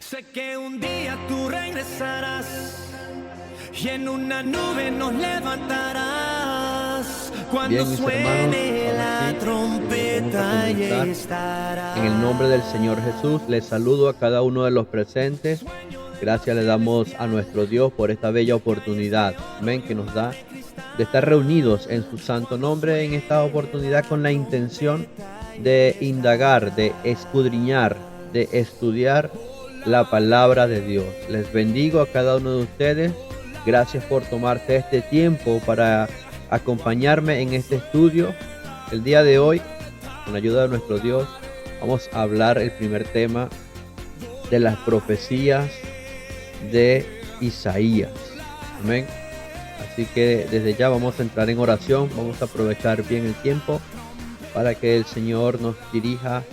Sé que un día tú regresarás y en una nube nos levantarás. Cuando Bien, mis hermanos, suene ahora la sí, vamos a trompeta y comenzar. estarás. En el nombre del Señor Jesús, les saludo a cada uno de los presentes. Gracias le damos a nuestro Dios por esta bella oportunidad, amén, que nos da de estar reunidos en su santo nombre en esta oportunidad con la intención de indagar, de escudriñar, de estudiar la palabra de Dios. Les bendigo a cada uno de ustedes. Gracias por tomarse este tiempo para acompañarme en este estudio. El día de hoy, con la ayuda de nuestro Dios, vamos a hablar el primer tema de las profecías de Isaías. Amén. Así que desde ya vamos a entrar en oración, vamos a aprovechar bien el tiempo para que el Señor nos dirija,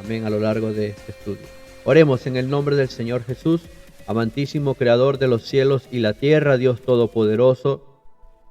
amén, a lo largo de este estudio. Oremos en el nombre del Señor Jesús, amantísimo Creador de los cielos y la tierra, Dios Todopoderoso.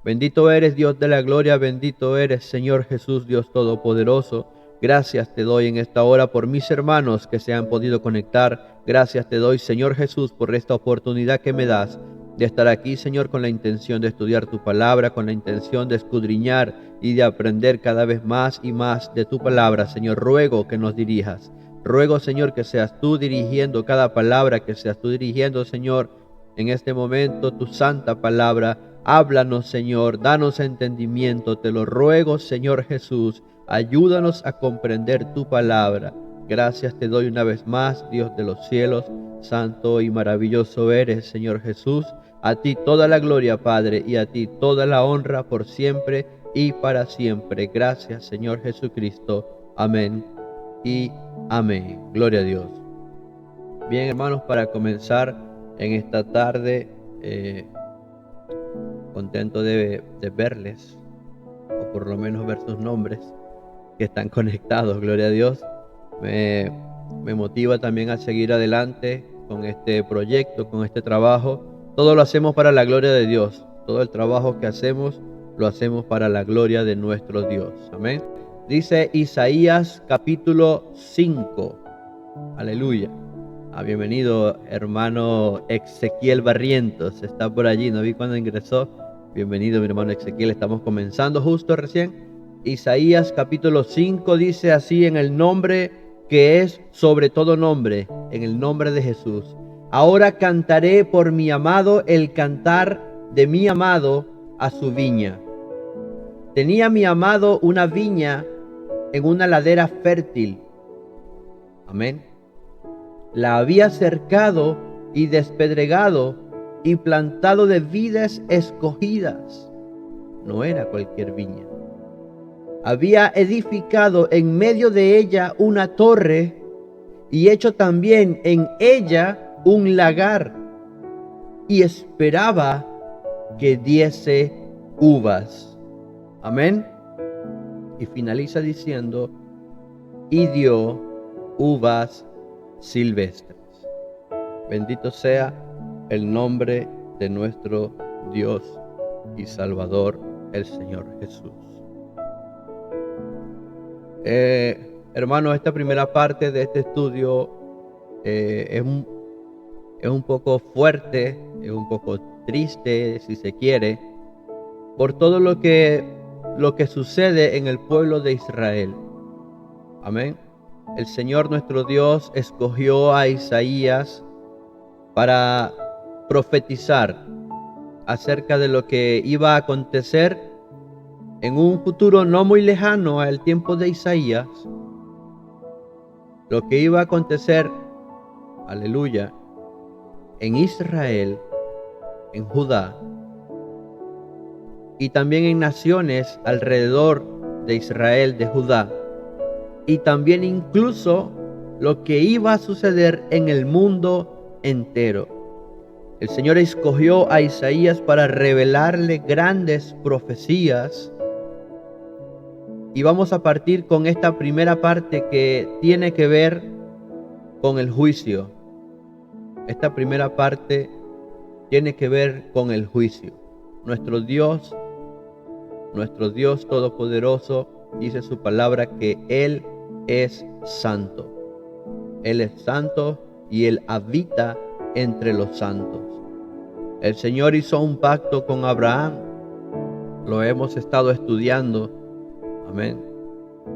Bendito eres, Dios de la gloria, bendito eres, Señor Jesús, Dios Todopoderoso. Gracias te doy en esta hora por mis hermanos que se han podido conectar. Gracias te doy, Señor Jesús, por esta oportunidad que me das de estar aquí, Señor, con la intención de estudiar tu palabra, con la intención de escudriñar y de aprender cada vez más y más de tu palabra. Señor, ruego que nos dirijas. Ruego, Señor, que seas tú dirigiendo cada palabra, que seas tú dirigiendo, Señor, en este momento tu santa palabra. Háblanos, Señor, danos entendimiento, te lo ruego, Señor Jesús. Ayúdanos a comprender tu palabra. Gracias te doy una vez más, Dios de los cielos. Santo y maravilloso eres, Señor Jesús. A ti toda la gloria, Padre, y a ti toda la honra por siempre y para siempre. Gracias, Señor Jesucristo. Amén y amén. Gloria a Dios. Bien, hermanos, para comenzar en esta tarde, contento de verles, o por lo menos ver sus nombres que están conectados. Gloria a Dios. Me motiva también a seguir adelante con este proyecto, con este trabajo. Todo lo hacemos para la gloria de Dios. Todo el trabajo que hacemos lo hacemos para la gloria de nuestro Dios. Amén. Dice Isaías capítulo 5. Aleluya. Bienvenido, hermano Ezequiel Barrientos. Está por allí, no vi cuando ingresó. Bienvenido, mi hermano Ezequiel. Estamos comenzando justo recién. Isaías capítulo 5 dice así: en el nombre que es sobre todo nombre, en el nombre de Jesús. Ahora cantaré por mi amado el cantar de mi amado a su viña. Tenía mi amado una viña en una ladera fértil. Amén. La había cercado y despedregado y plantado de vides escogidas. No era cualquier viña. Había edificado en medio de ella una torre y hecho también en ella un lagar, y esperaba que diese uvas. Amén. Y finaliza diciendo: y dio uvas silvestres. Bendito sea el nombre de nuestro Dios y Salvador, el Señor Jesús. Hermano, esta primera parte de este estudio es un poco fuerte, es un poco triste, si se quiere, por todo lo que sucede en el pueblo de Israel. Amén. El Señor nuestro Dios escogió a Isaías para profetizar acerca de lo que iba a acontecer en un futuro no muy lejano al tiempo de Isaías. Lo que iba a acontecer, aleluya, en Israel, en Judá, y también en naciones alrededor de Israel, de Judá, y también incluso lo que iba a suceder en el mundo entero. El Señor escogió a Isaías para revelarle grandes profecías. Y vamos a partir con esta primera parte que tiene que ver con el juicio. Esta primera parte tiene que ver con el juicio. Nuestro Dios Todopoderoso, dice su palabra que Él es santo. Él es santo y Él habita entre los santos. El Señor hizo un pacto con Abraham. Lo hemos estado estudiando, amén,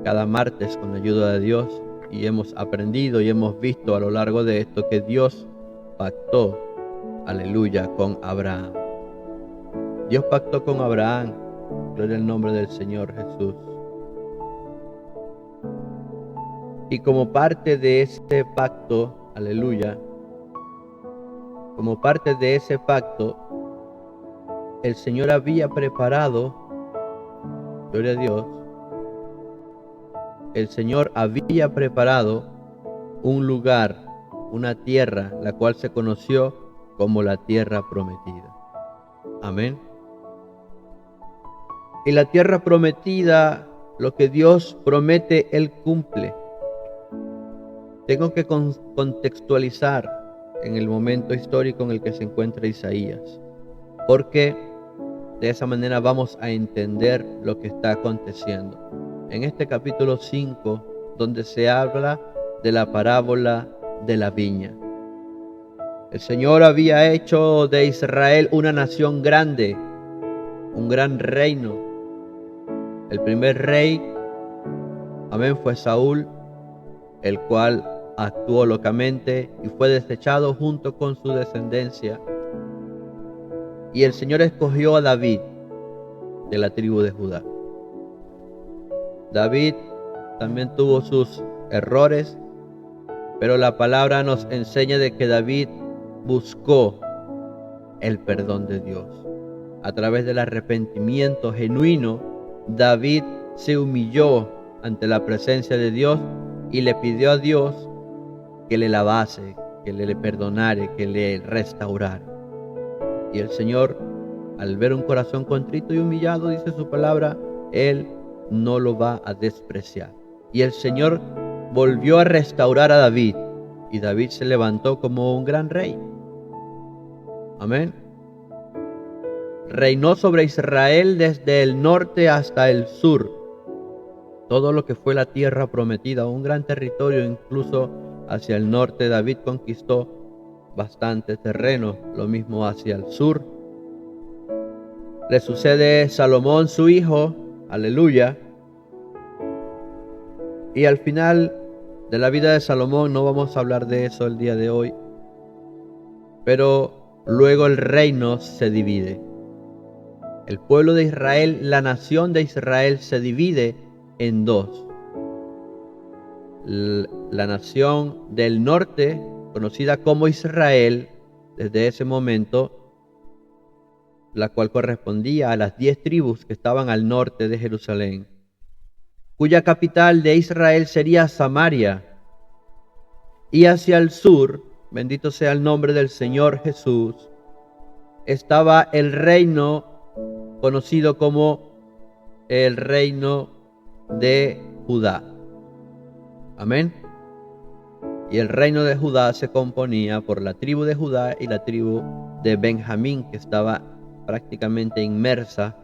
cada martes con la ayuda de Dios, y hemos aprendido y hemos visto a lo largo de esto que Dios pactó, aleluya, con Abraham. Dios pactó con Abraham, gloria al nombre del Señor Jesús. Y como parte de ese pacto, aleluya, como parte de ese pacto, el Señor había preparado, gloria a Dios, el Señor había preparado un lugar, una tierra, la cual se conoció como la tierra prometida. Amén. Y la tierra prometida, lo que Dios promete, Él cumple. Tengo que contextualizar en el momento histórico en el que se encuentra Isaías, porque de esa manera vamos a entender lo que está aconteciendo. En este capítulo 5, donde se habla de la parábola de la viña. El Señor había hecho de Israel una nación grande, un gran reino. El primer rey, amén, fue Saúl, el cual actuó locamente y fue desechado junto con su descendencia. Y el Señor escogió a David de la tribu de Judá. David también tuvo sus errores, pero la palabra nos enseña de que David buscó el perdón de Dios. A través del arrepentimiento genuino, David se humilló ante la presencia de Dios y le pidió a Dios que le lavase, que le perdonara, que le restaurara. Y el Señor, al ver un corazón contrito y humillado, dice su palabra, Él no lo va a despreciar. Y el Señor volvió a restaurar a David, y David se levantó como un gran rey. Amén. Reinó sobre Israel desde el norte hasta el sur. Todo lo que fue la tierra prometida, un gran territorio, incluso hacia el norte David conquistó bastante terreno, lo mismo hacia el sur. Le sucede Salomón, su hijo, aleluya. Y al final de la vida de Salomón, no vamos a hablar de eso el día de hoy, pero luego el reino se divide. El pueblo de Israel, la nación de Israel se divide en dos. La nación del norte, conocida como Israel, desde ese momento, la cual correspondía a las 10 tribus que estaban al norte de Jerusalén, cuya capital de Israel sería Samaria. Y hacia el sur, bendito sea el nombre del Señor Jesús, estaba el reino conocido como el reino de Judá. Amén. Y el reino de Judá se componía por la tribu de Judá y la tribu de Benjamín, que estaba prácticamente inmersa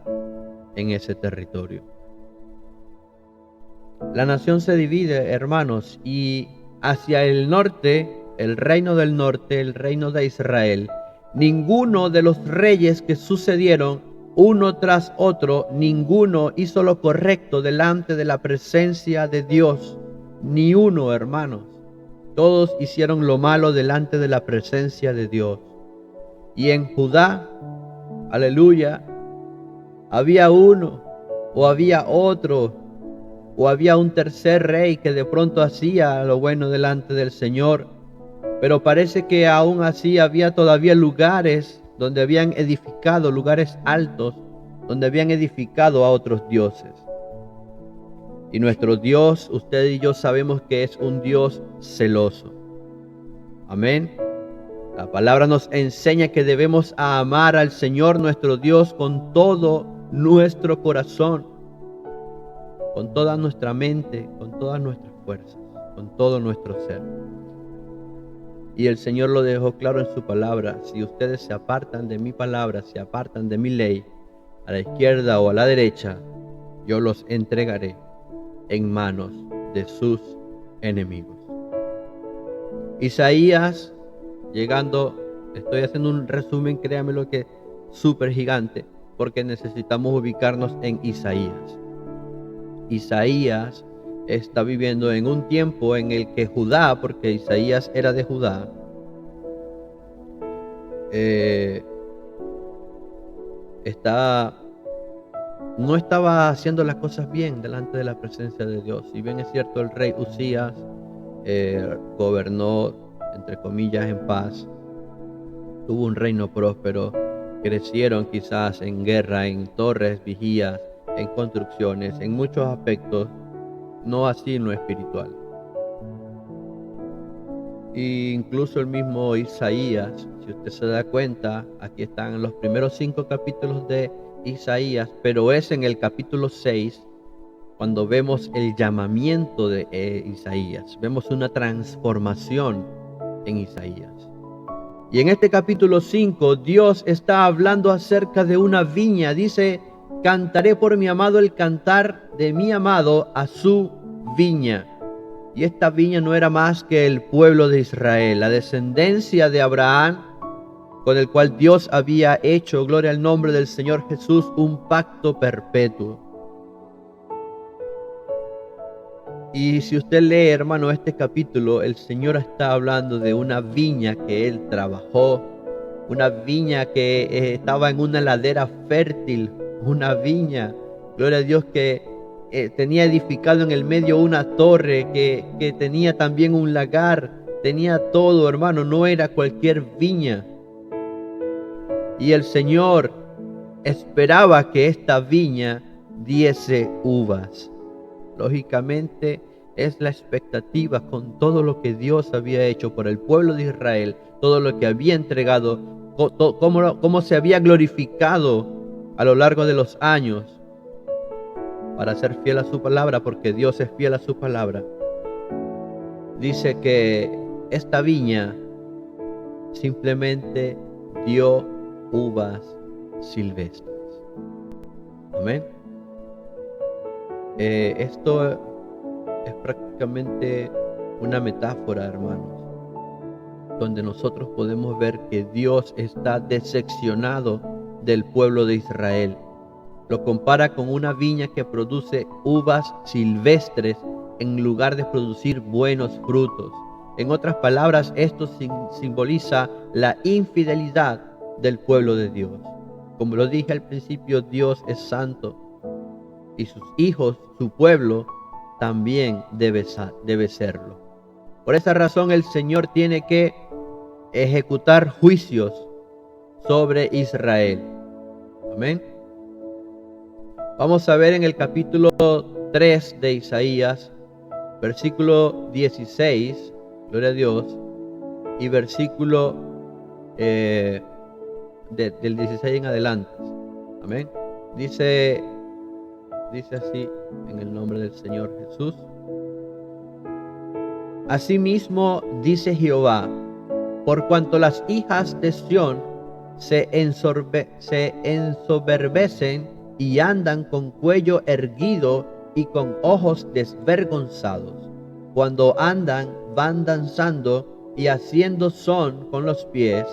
en ese territorio. La nación se divide, hermanos, y hacia el norte, el reino del norte, el reino de Israel, ninguno de los reyes que sucedieron uno tras otro, ninguno hizo lo correcto delante de la presencia de Dios. Ni uno, hermanos. Todos hicieron lo malo delante de la presencia de Dios. Y en Judá, aleluya, había uno, o había otro, o había un tercer rey que de pronto hacía lo bueno delante del Señor. Pero parece que aún así había todavía lugares donde habían edificado, lugares altos, donde habían edificado a otros dioses. Y nuestro Dios, usted y yo sabemos que es un Dios celoso. Amén. La palabra nos enseña que debemos amar al Señor nuestro Dios con todo nuestro corazón, con toda nuestra mente, con todas nuestras fuerzas, con todo nuestro ser. Y el Señor lo dejó claro en su palabra: si ustedes se apartan de mi palabra, se apartan de mi ley, a la izquierda o a la derecha, yo los entregaré en manos de sus enemigos. Isaías, llegando, estoy haciendo un resumen, créanme lo que es súper gigante, porque necesitamos ubicarnos en Isaías. Isaías está viviendo en un tiempo en el que Judá, porque Isaías era de Judá, no estaba haciendo las cosas bien delante de la presencia de Dios. Si bien es cierto, el rey Usías gobernó, entre comillas, en paz, tuvo un reino próspero, crecieron quizás en guerra, en torres, vigías, en construcciones, en muchos aspectos, no así en lo espiritual. E incluso el mismo Isaías, si usted se da cuenta, aquí están los primeros 5 capítulos de Isaías, pero es en el capítulo 6 cuando vemos el llamamiento de Isaías, vemos una transformación en Isaías. Y en este capítulo 5 Dios está hablando acerca de una viña. Dice: cantaré por mi amado el cantar de mi amado a su viña. Y esta viña no era más que el pueblo de Israel, la descendencia de Abraham, con el cual Dios había hecho, gloria al nombre del Señor Jesús, un pacto perpetuo. Y si usted lee, hermano, este capítulo, el Señor está hablando de una viña que Él trabajó, una viña que estaba en una ladera fértil, una viña, gloria a Dios, que tenía edificado en el medio una torre, que tenía también un lagar, tenía todo, hermano, no era cualquier viña. Y el Señor esperaba que esta viña diese uvas. Lógicamente es la expectativa con todo lo que Dios había hecho por el pueblo de Israel, todo lo que había entregado, cómo se había glorificado a lo largo de los años para ser fiel a su palabra, porque Dios es fiel a su palabra. Dice que esta viña simplemente dio uvas silvestres. Amén. Esto es prácticamente una metáfora, hermanos, donde nosotros podemos ver que Dios está decepcionado del pueblo de Israel. Lo compara con una viña que produce uvas silvestres en lugar de producir buenos frutos. En otras palabras, esto simboliza la infidelidad del pueblo de Dios. Como lo dije al principio, Dios es santo, y sus hijos, su pueblo, también debe serlo. Por esa razón el Señor tiene que ejecutar juicios sobre Israel. Amén. Vamos a ver en el capítulo 3 de Isaías, versículo 16, gloria a Dios, y versículo del 16 en adelante. Amén. Dice así, en el nombre del Señor Jesús: asimismo dice Jehová, por cuanto las hijas de Sión se ensoberbecen y andan con cuello erguido y con ojos desvergonzados, cuando andan van danzando y haciendo son con los pies.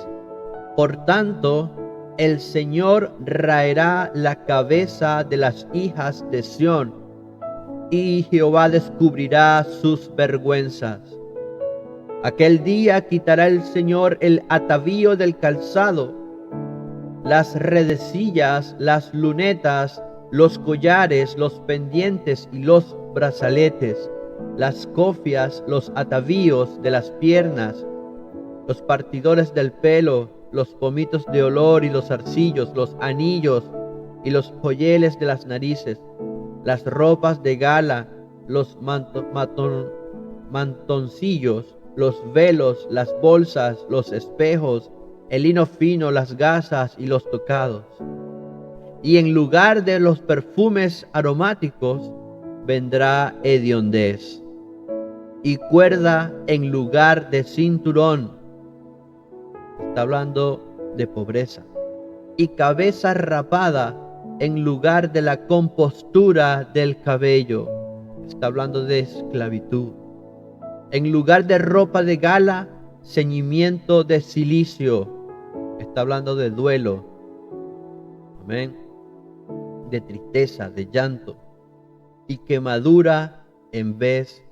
Por tanto, el Señor raerá la cabeza de las hijas de Sión, y Jehová descubrirá sus vergüenzas. Aquel día quitará el Señor el atavío del calzado, las redecillas, las lunetas, los collares, los pendientes y los brazaletes, las cofias, los atavíos de las piernas, los partidores del pelo, los pomitos de olor y los zarcillos, los anillos y los joyeles de las narices, las ropas de gala, los mantoncillos, los velos, las bolsas, los espejos, el lino fino, las gasas y los tocados. Y en lugar de los perfumes aromáticos vendrá hediondez, y cuerda en lugar de cinturón. Está hablando de pobreza. Y cabeza rapada en lugar de la compostura del cabello. Está hablando de esclavitud. En lugar de ropa de gala ceñimiento de cilicio. Está hablando de duelo. Amén. De tristeza, de llanto. Y quemadura en vez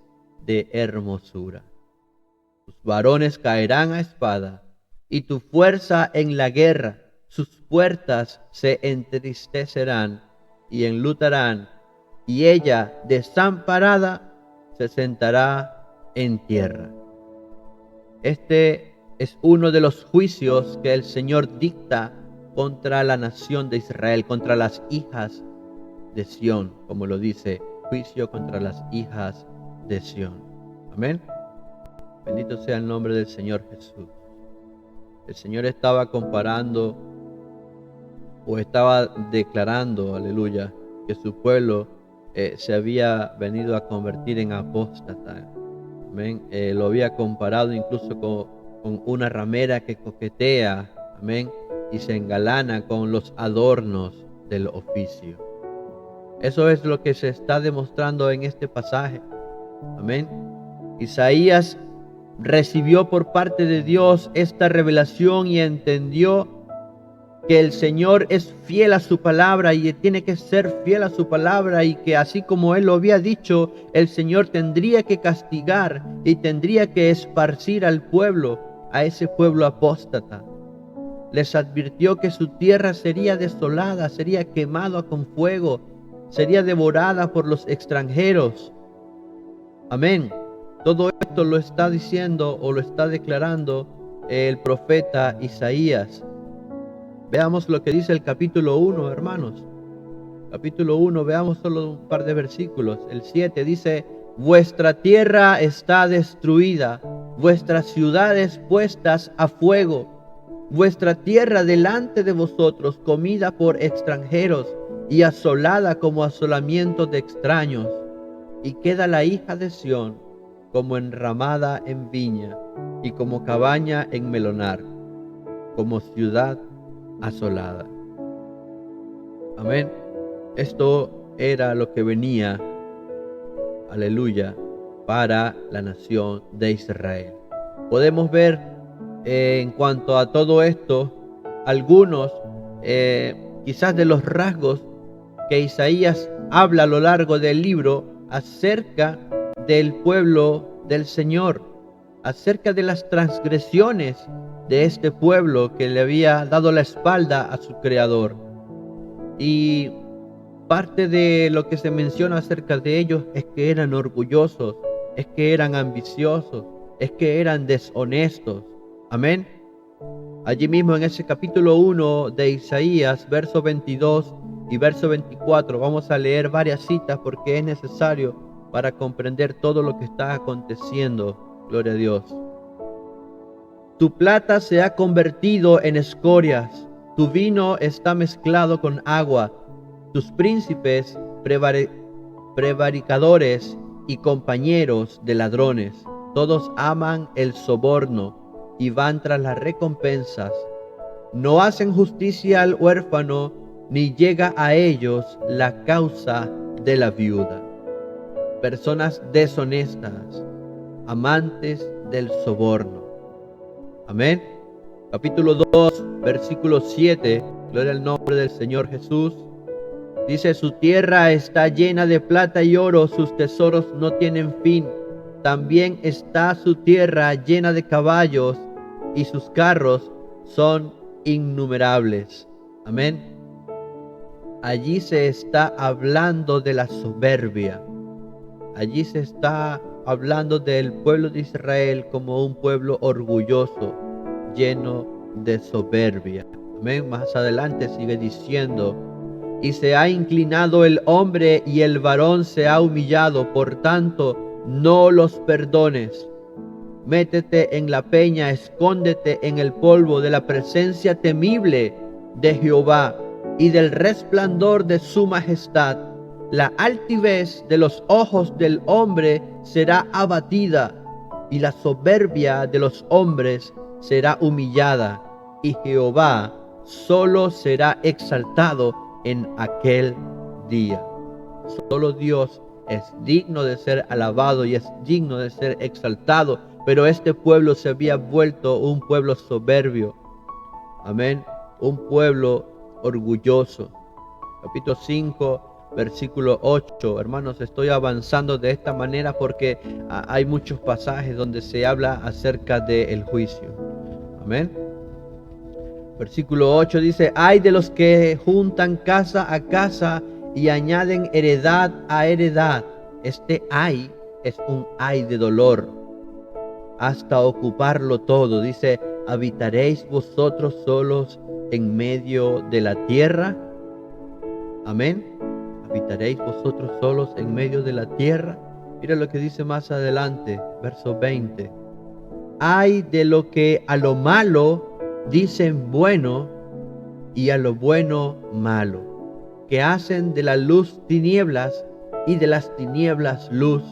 de hermosura. Tus varones caerán a espada, y tu fuerza en la guerra. Sus puertas se entristecerán y enlutarán, y ella, desamparada, se sentará en tierra. Este es uno de los juicios que el Señor dicta contra la nación de Israel, contra las hijas de Sión, como lo dice, juicio contra las hijas de Sión. Amén. Bendito sea el nombre del Señor Jesús. El Señor estaba comparando o estaba declarando, aleluya, que su pueblo se había venido a convertir en apóstata. Amén. Lo había comparado incluso con una ramera que coquetea, amén, y se engalana con los adornos del oficio. Eso es lo que se está demostrando en este pasaje. Amén. Isaías recibió por parte de Dios esta revelación y entendió que el Señor es fiel a su palabra y tiene que ser fiel a su palabra, y que así como Él lo había dicho, el Señor tendría que castigar y tendría que esparcir al pueblo, a ese pueblo apóstata. Les advirtió que su tierra sería desolada, sería quemada con fuego, sería devorada por los extranjeros. Amén. Todo esto lo está diciendo o lo está declarando el profeta Isaías. Veamos lo que dice el capítulo 1, hermanos. Capítulo 1, veamos solo un par de versículos. El 7 dice: vuestra tierra está destruida, vuestras ciudades puestas a fuego, vuestra tierra delante de vosotros comida por extranjeros y asolada como asolamiento de extraños. Y queda la hija de Sión como enramada en viña y como cabaña en melonar, como ciudad asolada. Amén. Esto era lo que venía, aleluya, para la nación de Israel. Podemos ver en cuanto a todo esto algunos quizás de los rasgos que Isaías habla a lo largo del libro acerca del pueblo del Señor, acerca de las transgresiones de este pueblo que le había dado la espalda a su Creador. Y parte de lo que se menciona acerca de ellos es que eran orgullosos, es que eran ambiciosos, es que eran deshonestos. Amén. Allí mismo en ese capítulo 1 de Isaías, verso 22 y verso 24, vamos a leer varias citas porque es necesario para comprender todo lo que está aconteciendo. Gloria a Dios. Tu plata se ha convertido en escorias, tu vino está mezclado con agua, tus príncipes prevaricadores y compañeros de ladrones, todos aman el soborno y van tras las recompensas. No hacen justicia al huérfano, ni llega a ellos la causa de la viuda. Personas deshonestas, amantes del soborno. Amén. Capítulo 2, versículo 7. Gloria al nombre del Señor Jesús. Dice: su tierra está llena de plata y oro, sus tesoros no tienen fin. También está su tierra llena de caballos y sus carros son innumerables. Amén. Allí se está hablando de la soberbia. Allí se está hablando del pueblo de Israel como un pueblo orgulloso, lleno de soberbia. Amén. Más adelante sigue diciendo: y se ha inclinado el hombre y el varón se ha humillado, por tanto no los perdones. Métete en la peña, escóndete en el polvo de la presencia temible de Jehová y del resplandor de su majestad. La altivez de los ojos del hombre será abatida, y la soberbia de los hombres será humillada, y Jehová solo será exaltado en aquel día. Solo Dios es digno de ser alabado y es digno de ser exaltado pero este pueblo se había vuelto un pueblo soberbio. Amén. Un pueblo orgulloso. Capítulo 5, versículo 8. Hermanos, estoy avanzando de esta manera porque hay muchos pasajes donde se habla acerca del juicio. Amén. Versículo 8 dice: ay de los que juntan casa a casa y añaden heredad a heredad. Este ay es un ay de dolor, hasta ocuparlo todo. Dice: ¿habitaréis vosotros solos en medio de la tierra? Amén. ¿Habitaréis vosotros solos en medio de la tierra? Mira lo que dice más adelante, verso 20. Ay de lo que a lo malo dicen bueno y a lo bueno malo, que hacen de la luz tinieblas y de las tinieblas luz,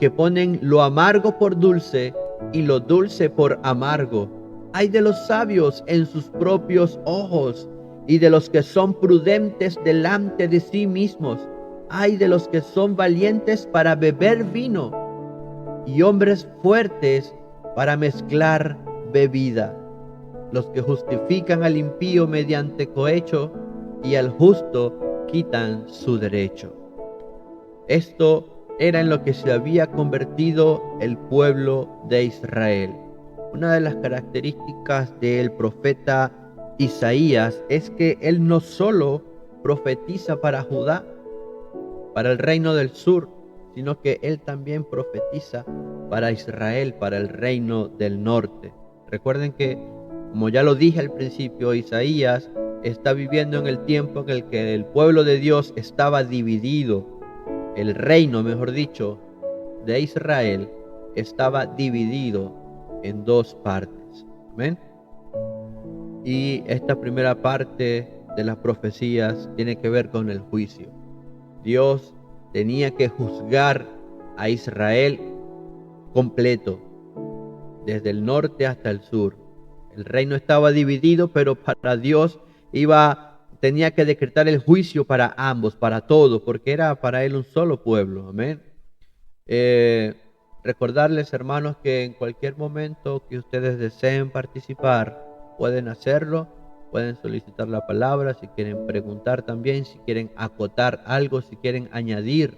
que ponen lo amargo por dulce y lo dulce por amargo. Ay de los sabios en sus propios ojos y de los que son prudentes delante de sí mismos. Ay de los que son valientes para beber vino y hombres fuertes para mezclar bebida. Los que justifican al impío mediante cohecho y al justo quitan su derecho. Esto era en lo que se había convertido el pueblo de Israel. Una de las características del profeta Isaías es que él no solo profetiza para Judá, para el reino del sur, sino que él también profetiza para Israel, para el reino del norte. Recuerden que, como ya lo dije al principio, Isaías está viviendo en el tiempo en el que el pueblo de Dios estaba dividido. El reino, mejor dicho, de Israel estaba dividido en dos partes. Amén. Y esta primera parte de las profecías tiene que ver con el juicio. Dios tenía que juzgar a Israel completo, desde el norte hasta el sur. El reino estaba dividido, pero para Dios tenía que decretar el juicio para ambos, para todos, porque era para él un solo pueblo. Amén. Recordarles, hermanos, que en cualquier momento que ustedes deseen participar, pueden hacerlo, pueden solicitar la palabra, si quieren preguntar también, si quieren acotar algo, si quieren añadir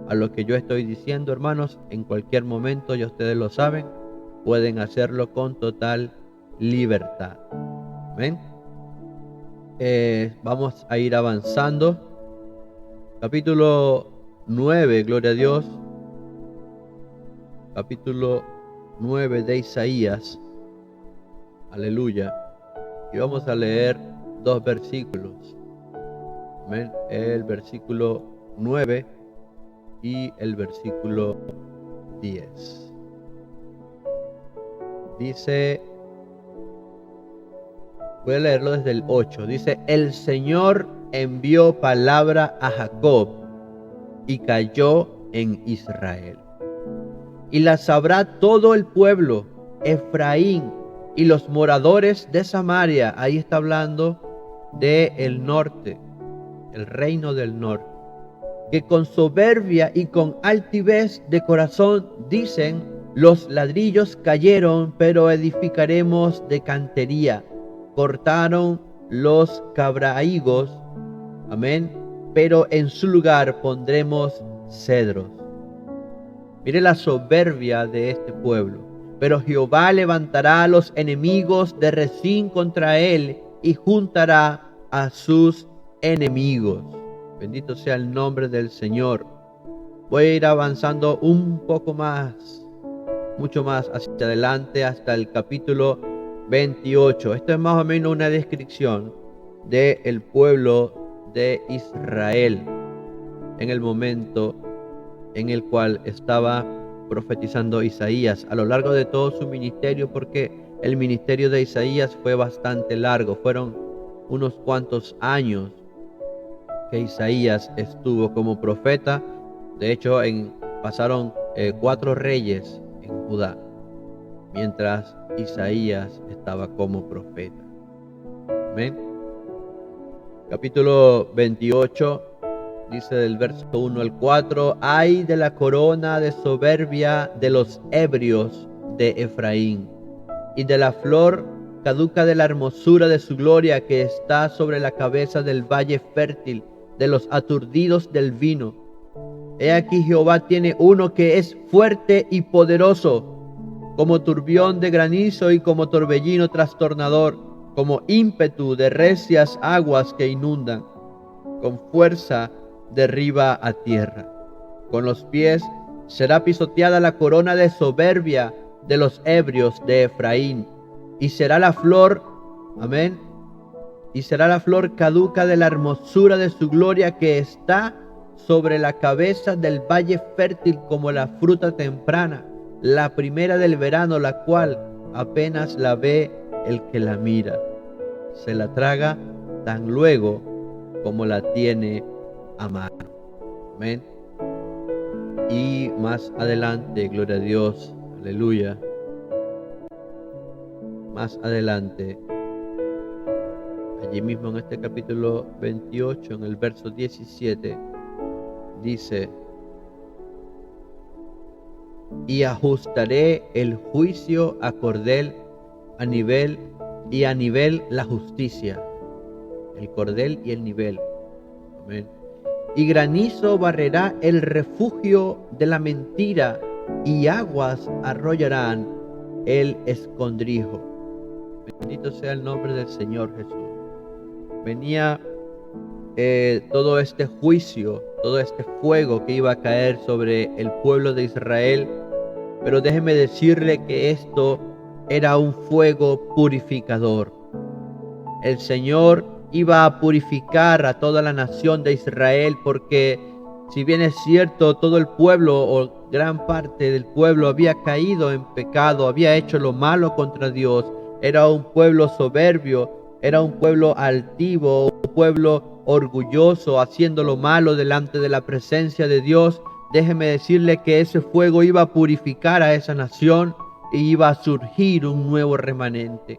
a lo que yo estoy diciendo, hermanos, en cualquier momento, ya ustedes lo saben, pueden hacerlo con total libertad. Amén. Vamos a ir avanzando. Capítulo 9, gloria a Dios. Capítulo 9 de Isaías. Aleluya. Y vamos a leer dos versículos. Amén. El versículo 9 y el versículo 10. Dice, voy a leerlo desde el 8. Dice: el Señor envió palabra a Jacob y cayó en Israel. Y la sabrá todo el pueblo, Efraín y los moradores de Samaria. Ahí está hablando del norte, el reino del norte, que con soberbia y con altivez de corazón dicen: los ladrillos cayeron, pero edificaremos de cantería. Cortaron los cabrahigos, amén, pero en su lugar pondremos cedros. Mire la soberbia de este pueblo. Pero Jehová levantará a los enemigos de Rezín contra él y juntará a sus enemigos. Bendito sea el nombre del Señor. Voy a ir avanzando un poco más, mucho más hacia adelante, hasta el capítulo 28. Esto es más o menos una descripción del pueblo de Israel en el momento en el cual estaba profetizando Isaías a lo largo de todo su ministerio, porque el ministerio de Isaías fue bastante largo. Fueron unos cuantos años que Isaías estuvo como profeta. De hecho, pasaron 4 reyes en Judá, mientras Isaías estaba como profeta. Amén. Capítulo 28. Dice del verso 1 al 4: ay de la corona de soberbia de los ebrios de Efraín, y de la flor caduca de la hermosura de su gloria que está sobre la cabeza del valle fértil de los aturdidos del vino. He aquí Jehová tiene uno que es fuerte y poderoso, como turbión de granizo y como torbellino trastornador, como ímpetu de recias aguas que inundan, con fuerza derriba a tierra. Con los pies será pisoteada la corona de soberbia de los ebrios de Efraín, y será la flor, amén, y será la flor caduca de la hermosura de su gloria que está sobre la cabeza del valle fértil como la fruta temprana, la primera del verano, la cual apenas la ve el que la mira. Se la traga tan luego como la tiene a mano. Amén. Y más adelante, gloria a Dios, aleluya. Más adelante, allí mismo en este capítulo 28, en el verso 17, dice: y ajustaré el juicio a cordel, a nivel la justicia. El cordel y el nivel. Amén. Y granizo barrerá el refugio de la mentira, y aguas arrollarán el escondrijo. Bendito sea el nombre del Señor Jesús. Venía todo este juicio, todo este fuego que iba a caer sobre el pueblo de Israel, pero déjeme decirle que esto era un fuego purificador. El Señor iba a purificar a toda la nación de Israel, porque si bien es cierto, todo el pueblo o gran parte del pueblo había caído en pecado, había hecho lo malo contra Dios, era un pueblo soberbio, era un pueblo altivo, un pueblo orgulloso, haciendo lo malo delante de la presencia de Dios. Déjeme decirle que ese fuego iba a purificar a esa nación y iba a surgir un nuevo remanente.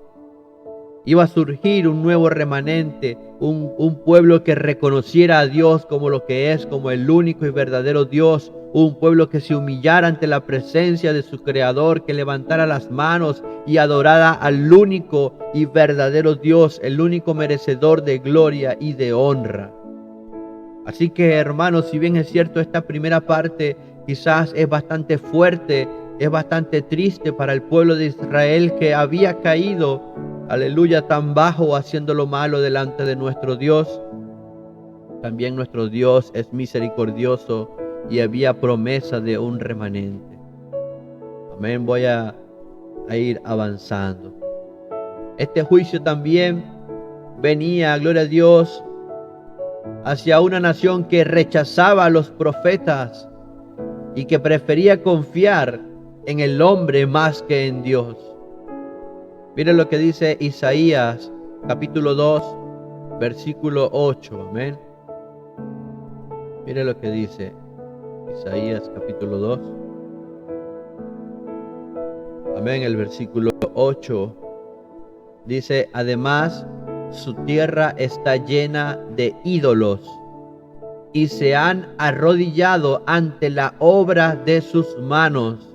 Iba a surgir un nuevo remanente, un pueblo que reconociera a Dios como lo que es, como el único y verdadero Dios, un pueblo que se humillara ante la presencia de su Creador, que levantara las manos y adorara al único y verdadero Dios, el único merecedor de gloria y de honra. Así que, hermanos, si bien es cierto, esta primera parte quizás es bastante fuerte, es bastante triste para el pueblo de Israel, que había caído, aleluya, tan bajo, haciendo lo malo delante de nuestro Dios. También nuestro Dios es misericordioso y había promesa de un remanente. Amén. Voy a ir avanzando. Este juicio también venía, gloria a Dios, hacia una nación que rechazaba a los profetas y que prefería confiar en el hombre más que en Dios. Miren lo que dice Isaías capítulo 2, versículo 8. Amén. Miren lo que dice Isaías capítulo 2. Amén. El versículo 8 dice: además, su tierra está llena de ídolos, y se han arrodillado ante la obra de sus manos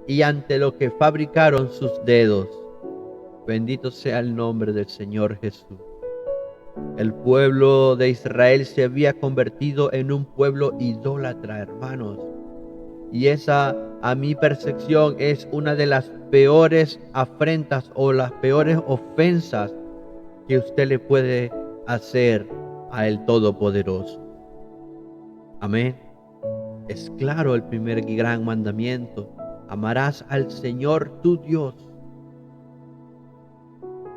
y ante lo que fabricaron sus dedos. Bendito sea el nombre del Señor Jesús. El pueblo de Israel se había convertido en un pueblo idólatra, hermanos. Y esa, a mi percepción, es una de las peores afrentas o las peores ofensas que usted le puede hacer a el Todopoderoso. Amén. Es claro el primer gran mandamiento: amarás al Señor tu Dios.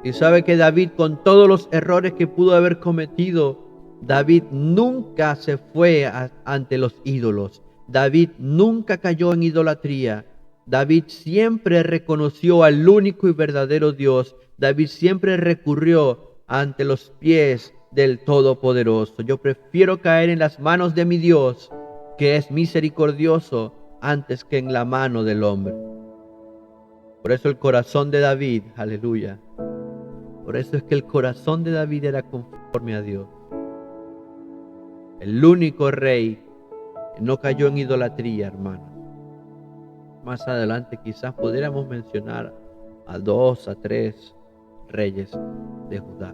Y sabe que David, con todos los errores que pudo haber cometido, David nunca se fue ante los ídolos. David nunca cayó en idolatría. David siempre reconoció al único y verdadero Dios. David siempre recurrió ante los pies del Todopoderoso. Yo prefiero caer en las manos de mi Dios, que es misericordioso, antes que en la mano del hombre. Por eso el corazón de David, aleluya, por eso es que el corazón de David era conforme a Dios. El único rey que no cayó en idolatría, hermano. Más adelante quizás pudiéramos mencionar a 2, a 3 reyes de Judá.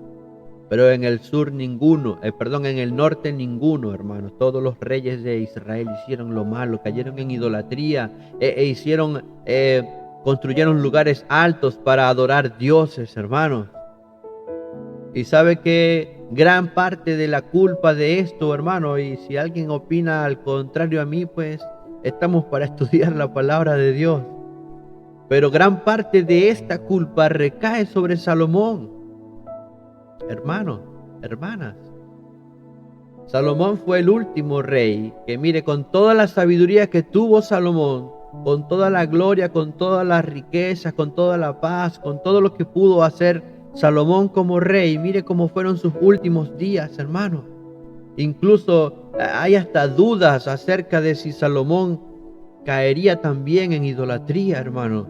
Pero en el sur ninguno, en el norte ninguno, hermanos. Todos los reyes de Israel hicieron lo malo, cayeron en idolatría construyeron lugares altos para adorar dioses, hermanos. Y sabe que gran parte de la culpa de esto, hermano, y si alguien opina al contrario a mí, pues estamos para estudiar la palabra de Dios. Pero gran parte de esta culpa recae sobre Salomón. Hermanos, hermanas. Salomón fue el último rey que, mire, con toda la sabiduría que tuvo Salomón, con toda la gloria, con todas las riquezas, con toda la paz, con todo lo que pudo hacer Salomón como rey, mire cómo fueron sus últimos días, hermano. Incluso hay hasta dudas acerca de si Salomón caería también en idolatría, hermano.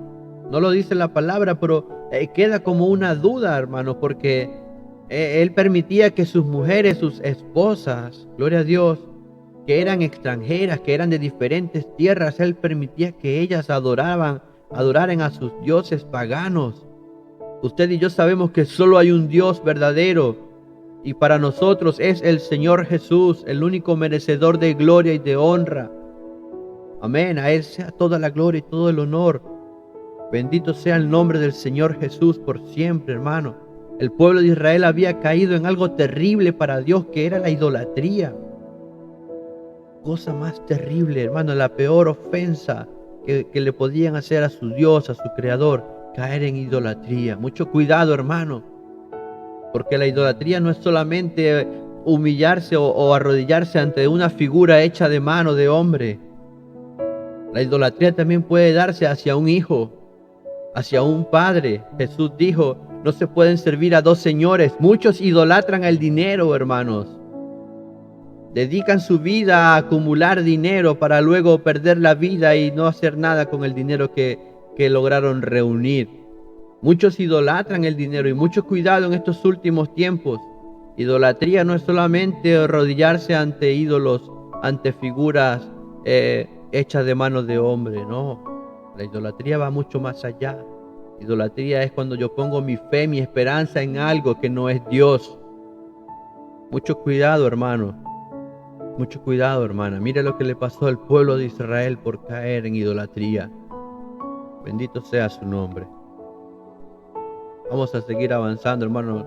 No lo dice la palabra, pero queda como una duda, hermano, porque él permitía que sus mujeres, sus esposas, gloria a Dios, que eran extranjeras, que eran de diferentes tierras, él permitía que ellas adoraran a sus dioses paganos. Usted y yo sabemos que solo hay un Dios verdadero, y para nosotros es el Señor Jesús, el único merecedor de gloria y de honra. Amén. A Él sea toda la gloria y todo el honor. Bendito sea el nombre del Señor Jesús por siempre, hermano. El pueblo de Israel había caído en algo terrible para Dios, que era la idolatría. Cosa más terrible, hermano, la peor ofensa que le podían hacer a su Dios, a su Creador, caer en idolatría. Mucho cuidado, hermano, porque la idolatría no es solamente humillarse o arrodillarse ante una figura hecha de mano de hombre. La idolatría también puede darse hacia un hijo, hacia un padre. Jesús dijo: no se pueden servir a dos señores. Muchos idolatran el dinero, hermanos. Dedican su vida a acumular dinero para luego perder la vida y no hacer nada con el dinero que lograron reunir. Muchos idolatran el dinero, y mucho cuidado en estos últimos tiempos. Idolatría no es solamente arrodillarse ante ídolos, ante figuras hechas de manos de hombre, no. La idolatría va mucho más allá. Idolatría es cuando yo pongo mi fe, mi esperanza en algo que no es Dios. Mucho cuidado, hermano. Mucho cuidado, hermana. Mire lo que le pasó al pueblo de Israel por caer en idolatría. Bendito sea su nombre. Vamos a seguir avanzando, hermano.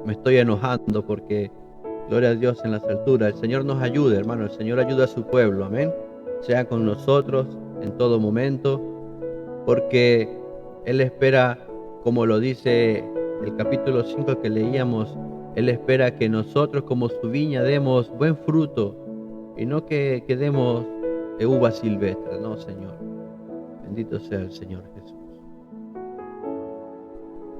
Me estoy enojando porque, gloria a Dios en las alturas. El Señor nos ayude, hermano. El Señor ayuda a su pueblo. Amén. Sea con nosotros en todo momento, porque Él espera, como lo dice el capítulo 5 que leíamos, Él espera que nosotros como su viña demos buen fruto y no que demos uvas silvestres, no, Señor. Bendito sea el Señor Jesús.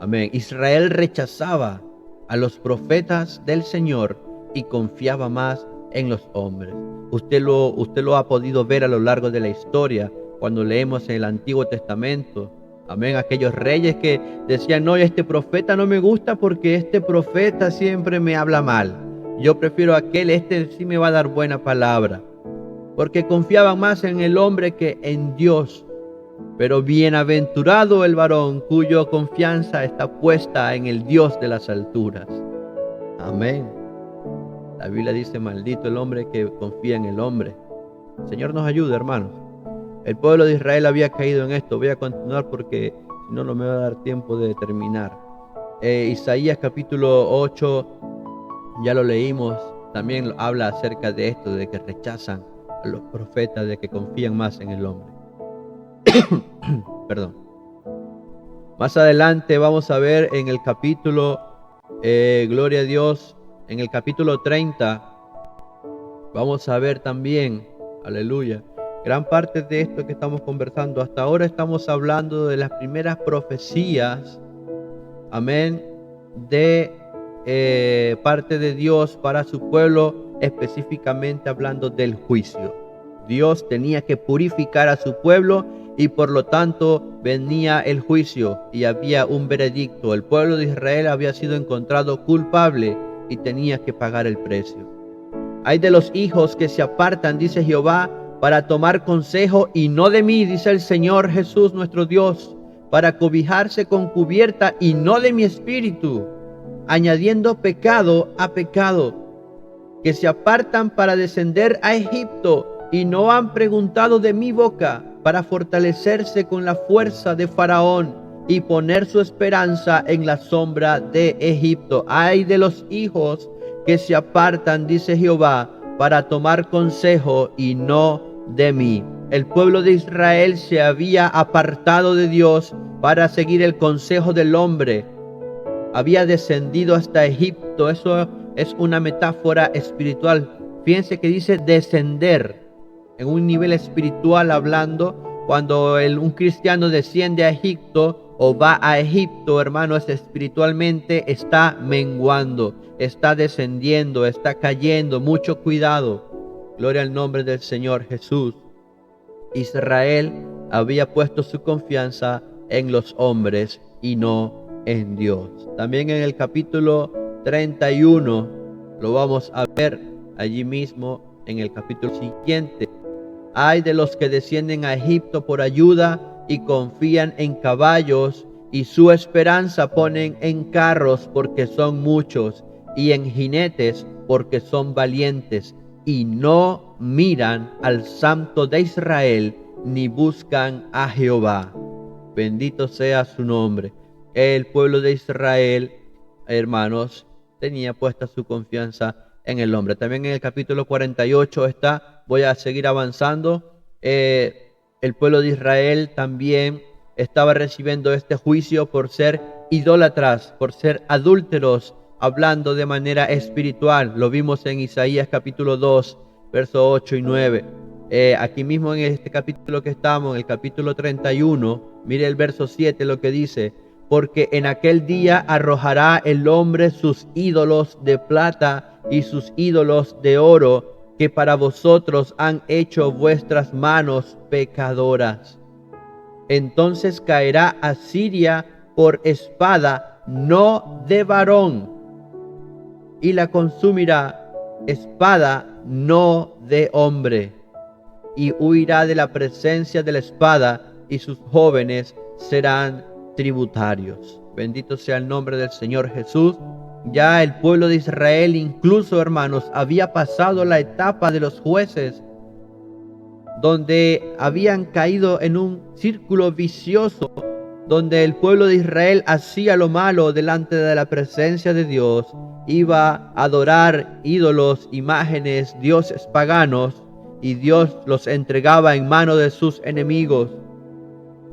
Amén. Israel rechazaba a los profetas del Señor y confiaba más en los hombres. Usted lo ha podido ver a lo largo de la historia cuando leemos en el Antiguo Testamento. Amén. Aquellos reyes que decían: no, este profeta no me gusta porque este profeta siempre me habla mal. Yo prefiero aquel, este sí me va a dar buena palabra. Porque confiaban más en el hombre que en Dios. Pero bienaventurado el varón cuya confianza está puesta en el Dios de las alturas. Amén. La Biblia dice: maldito el hombre que confía en el hombre. El Señor nos ayude, hermanos. El pueblo de Israel había caído en esto. Voy a continuar porque si no, no me va a dar tiempo de terminar. Isaías capítulo 8, ya lo leímos. También habla acerca de esto, de que rechazan a los profetas, de que confían más en el hombre. Perdón. Más adelante vamos a ver en el capítulo, gloria a Dios, en el capítulo 30, vamos a ver también, aleluya, gran parte de esto que estamos conversando. Hasta ahora estamos hablando de las primeras profecías, amén, de parte de Dios para su pueblo, específicamente hablando del juicio. Dios tenía que purificar a su pueblo y por lo tanto venía el juicio y había un veredicto. El pueblo de Israel había sido encontrado culpable y tenía que pagar el precio. Hay de los hijos que se apartan, dice Jehová, para tomar consejo y no de mí, dice el Señor Jesús nuestro Dios, para cobijarse con cubierta y no de mi espíritu, añadiendo pecado a pecado, que se apartan para descender a Egipto y no han preguntado de mi boca, para fortalecerse con la fuerza de Faraón y poner su esperanza en la sombra de Egipto. Ay de los hijos que se apartan, dice Jehová, para tomar consejo y no de mí. El pueblo de Israel se había apartado de Dios para seguir el consejo del hombre. Había descendido hasta Egipto. Eso es una metáfora espiritual. Fíjense que dice descender en un nivel espiritual hablando. Cuando un cristiano desciende a Egipto o va a Egipto, hermanos, espiritualmente está menguando, está descendiendo, está cayendo. Mucho cuidado. Gloria al nombre del Señor Jesús. Israel había puesto su confianza en los hombres y no en Dios. También en el capítulo 31 lo vamos a ver allí mismo en el capítulo siguiente. Ay de los que descienden a Egipto por ayuda y confían en caballos, y su esperanza ponen en carros porque son muchos, y en jinetes porque son valientes, y no miran al Santo de Israel ni buscan a Jehová. Bendito sea su nombre. El pueblo de Israel, hermanos, tenía puesta su confianza en el hombre. También en el capítulo 48 está, voy a seguir avanzando, el pueblo de Israel también estaba recibiendo este juicio por ser idólatras, por ser adúlteros, hablando de manera espiritual. Lo vimos en Isaías capítulo 2, versos 8 y 9. Aquí mismo en este capítulo que estamos, en el capítulo 31, mire el verso 7 lo que dice: porque en aquel día arrojará el hombre sus ídolos de plata y sus ídolos de oro, que para vosotros han hecho vuestras manos pecadoras. Entonces caerá Asiria por espada, no de varón, y la consumirá espada, no de hombre, y huirá de la presencia de la espada, y sus jóvenes serán tributarios. Bendito sea el nombre del Señor Jesús. Ya el pueblo de Israel, incluso, hermanos, había pasado la etapa de los jueces, donde habían caído en un círculo vicioso, donde el pueblo de Israel hacía lo malo delante de la presencia de Dios, iba a adorar ídolos, imágenes, dioses paganos, y Dios los entregaba en manos de sus enemigos.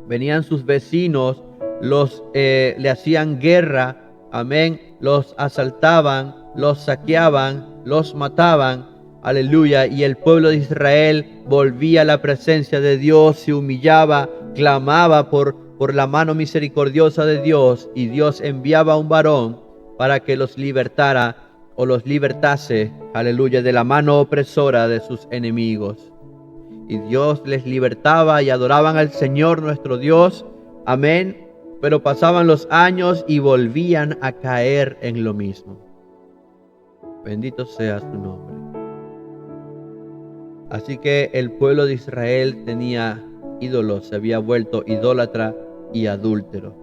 Venían sus vecinos, le hacían guerra, amén, los asaltaban, los saqueaban, los mataban, aleluya, y el pueblo de Israel volvía a la presencia de Dios, se humillaba, clamaba por la mano misericordiosa de Dios, y Dios enviaba a un varón para que los libertara o los libertase, aleluya, de la mano opresora de sus enemigos. Y Dios les libertaba y adoraban al Señor nuestro Dios, amén. Pero pasaban los años y volvían a caer en lo mismo. Bendito sea su nombre. Así que el pueblo de Israel tenía ídolos, se había vuelto idólatra y adúltero.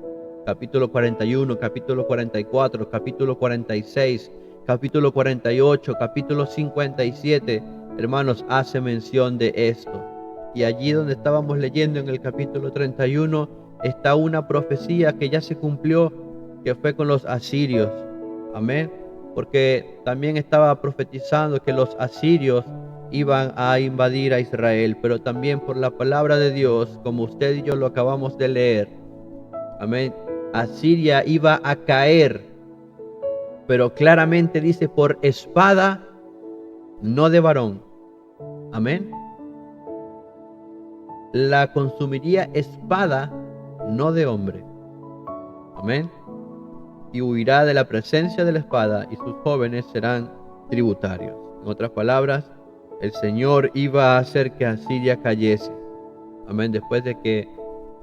Capítulo 41, capítulo 44, capítulo 46, capítulo 48, capítulo 57, hermanos, hace mención de esto. Y allí donde estábamos leyendo en el capítulo 31, está una profecía que ya se cumplió, que fue con los asirios. Amén. Porque también estaba profetizando que los asirios iban a invadir a Israel, pero también por la palabra de Dios, como usted y yo lo acabamos de leer. Amén. Asiria iba a caer, pero claramente dice por espada, no de varón. Amén. La consumiría espada, no de hombre. Amén. Y huirá de la presencia de la espada, y sus jóvenes serán tributarios. En otras palabras, el Señor iba a hacer que Asiria cayese. Amén. Después de que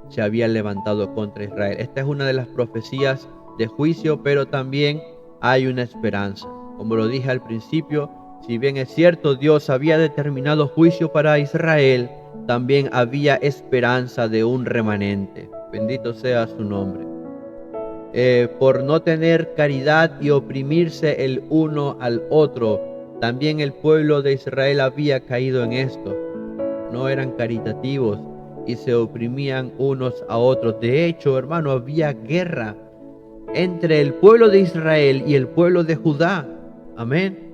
se había levantado contra Israel. Esta es una de las profecías de juicio, pero también hay una esperanza. Como lo dije al principio, Si bien es cierto, Dios había determinado juicio para Israel, también había esperanza de un remanente. Bendito sea su nombre. Por no tener caridad y oprimirse el uno al otro, también el pueblo de Israel había caído en esto. No eran caritativos y se oprimían unos a otros. De hecho, hermano, había guerra entre el pueblo de Israel y el pueblo de Judá. Amén.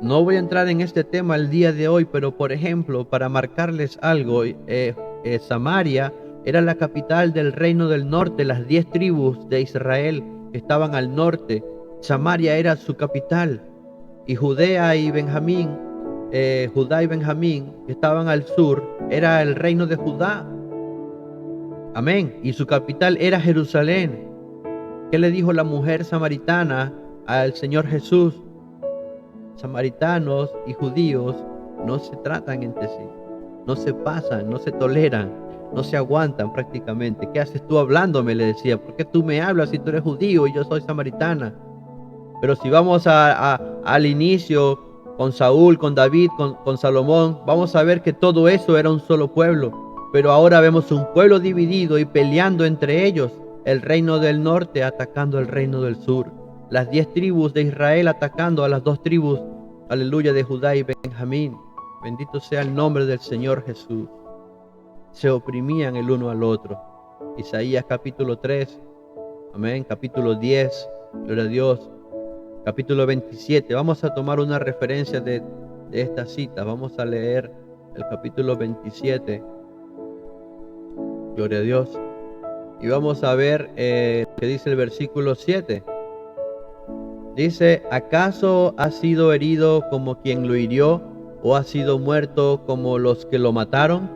No voy a entrar en este tema el día de hoy, pero por ejemplo, para marcarles algo, Samaria era la capital del reino del norte. Las 10 tribus de Israel estaban al norte. Samaria era su capital. Y Judá y Benjamín, que estaban al sur, era el reino de Judá. Amén. Y su capital era Jerusalén. ¿Qué le dijo la mujer samaritana al Señor Jesús? Samaritanos y judíos no se tratan entre sí, no se pasan, no se toleran, no se aguantan prácticamente. ¿Qué haces tú hablándome?, le decía. ¿Por qué tú me hablas si tú eres judío y yo soy samaritana? Pero si vamos al inicio, con Saúl, con David, con Salomón, vamos a ver que todo eso era un solo pueblo. Pero ahora vemos un pueblo dividido y peleando entre ellos, el reino del norte atacando el reino del sur. Las 10 tribus de Israel atacando a las 2 tribus, aleluya, de Judá y Benjamín. Bendito sea el nombre del Señor Jesús. Se oprimían el uno al otro. Isaías capítulo 3, amén, capítulo 10, gloria a Dios. Capítulo 27, vamos a tomar una referencia de esta cita. Vamos a leer el capítulo 27, gloria a Dios. Y vamos a ver qué dice el versículo 7. Dice: ¿acaso ha sido herido como quien lo hirió, o ha sido muerto como los que lo mataron?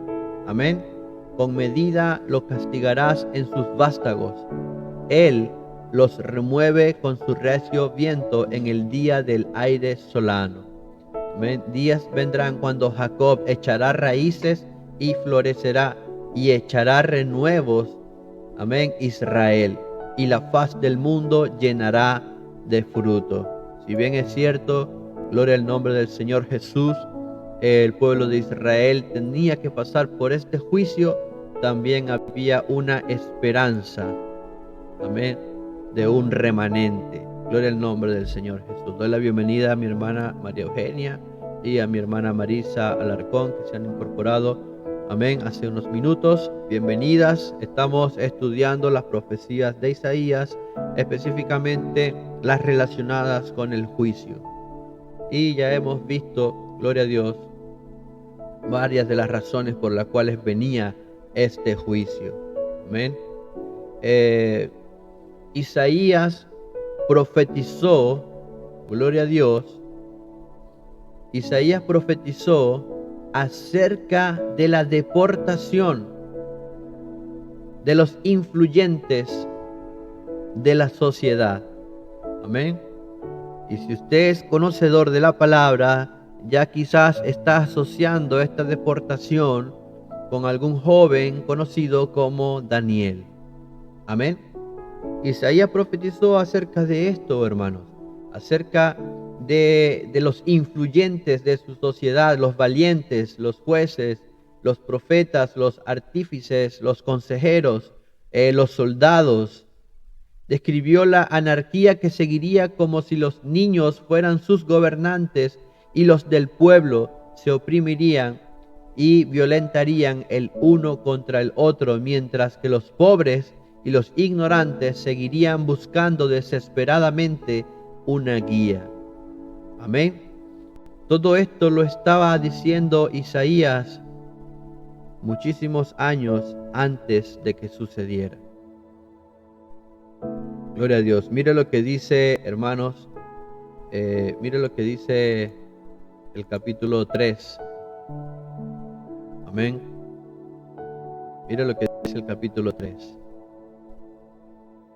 Amén. Con medida lo castigarás en sus vástagos. Él los remueve con su recio viento en el día del aire solano. Amén. Días vendrán cuando Jacob echará raíces y florecerá, y echará renuevos. Amén. Israel, y la faz del mundo llenará de fruto. Si bien es cierto, gloria al nombre del Señor Jesús, el pueblo de Israel tenía que pasar por este juicio, también había una esperanza, amén, de un remanente. Gloria al nombre del Señor Jesús. Doy la bienvenida a mi hermana María Eugenia y a mi hermana Marisa Alarcón, que se han incorporado, amén, hace unos minutos. Bienvenidas. Estamos estudiando las profecías de Isaías, específicamente las relacionadas con el juicio. Y ya hemos visto, gloria a Dios, varias de las razones por las cuales venía este juicio. Amén. Isaías profetizó, gloria a Dios, Isaías profetizó acerca de la deportación de los influyentes de la sociedad. Amén. Y si usted es conocedor de la palabra, ya quizás está asociando esta deportación con algún joven conocido como Daniel. Amén. Isaías profetizó acerca de esto, hermanos, acerca de los influyentes de su sociedad, los valientes, los jueces, los profetas, los artífices, los consejeros, los soldados. Describió la anarquía que seguiría, como si los niños fueran sus gobernantes y los del pueblo se oprimirían y violentarían el uno contra el otro, mientras que los pobres y los ignorantes seguirían buscando desesperadamente una guía. Amén. Todo esto lo estaba diciendo Isaías muchísimos años antes de que sucediera. Gloria a Dios. Mire lo que dice, hermanos, mire lo que dice el capítulo 3. Amén. Mire lo que dice el capítulo 3.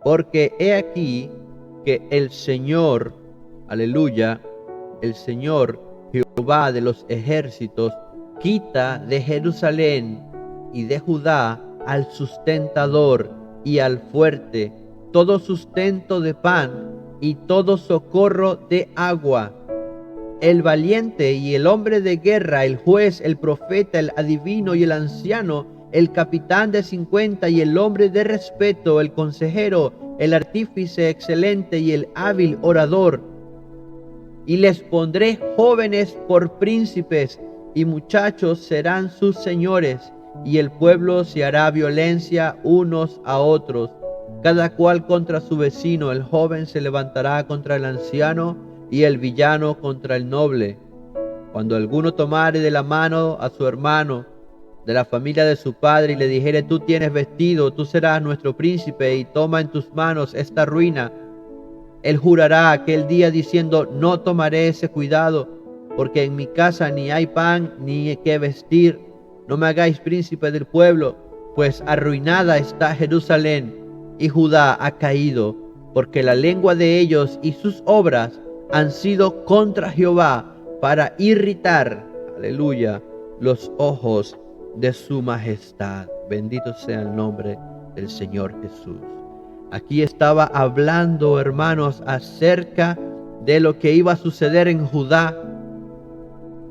Porque he aquí que el Señor, aleluya, el Señor Jehová de los ejércitos, quita de Jerusalén y de Judá al sustentador y al fuerte todo sustento de pan y todo socorro de agua, el valiente y el hombre de guerra, el juez, el profeta, el adivino y el anciano, el capitán de 50 y el hombre de respeto, el consejero, el artífice excelente y el hábil orador. Y les pondré jóvenes por príncipes, y muchachos serán sus señores, y el pueblo se hará violencia unos a otros, cada cual contra su vecino. El joven se levantará contra el anciano, y el villano contra el noble. Cuando alguno tomare de la mano a su hermano de la familia de su padre, y le dijere: tú tienes vestido, tú serás nuestro príncipe, y toma en tus manos esta ruina, él jurará aquel día diciendo: no tomaré ese cuidado, porque en mi casa ni hay pan ni qué vestir. No me hagáis príncipe del pueblo, pues arruinada está Jerusalén, y Judá ha caído, porque la lengua de ellos y sus obras han sido contra Jehová, para irritar, aleluya, los ojos de su majestad. Bendito sea el nombre del Señor Jesús. Aquí estaba hablando, hermanos, acerca de lo que iba a suceder en Judá.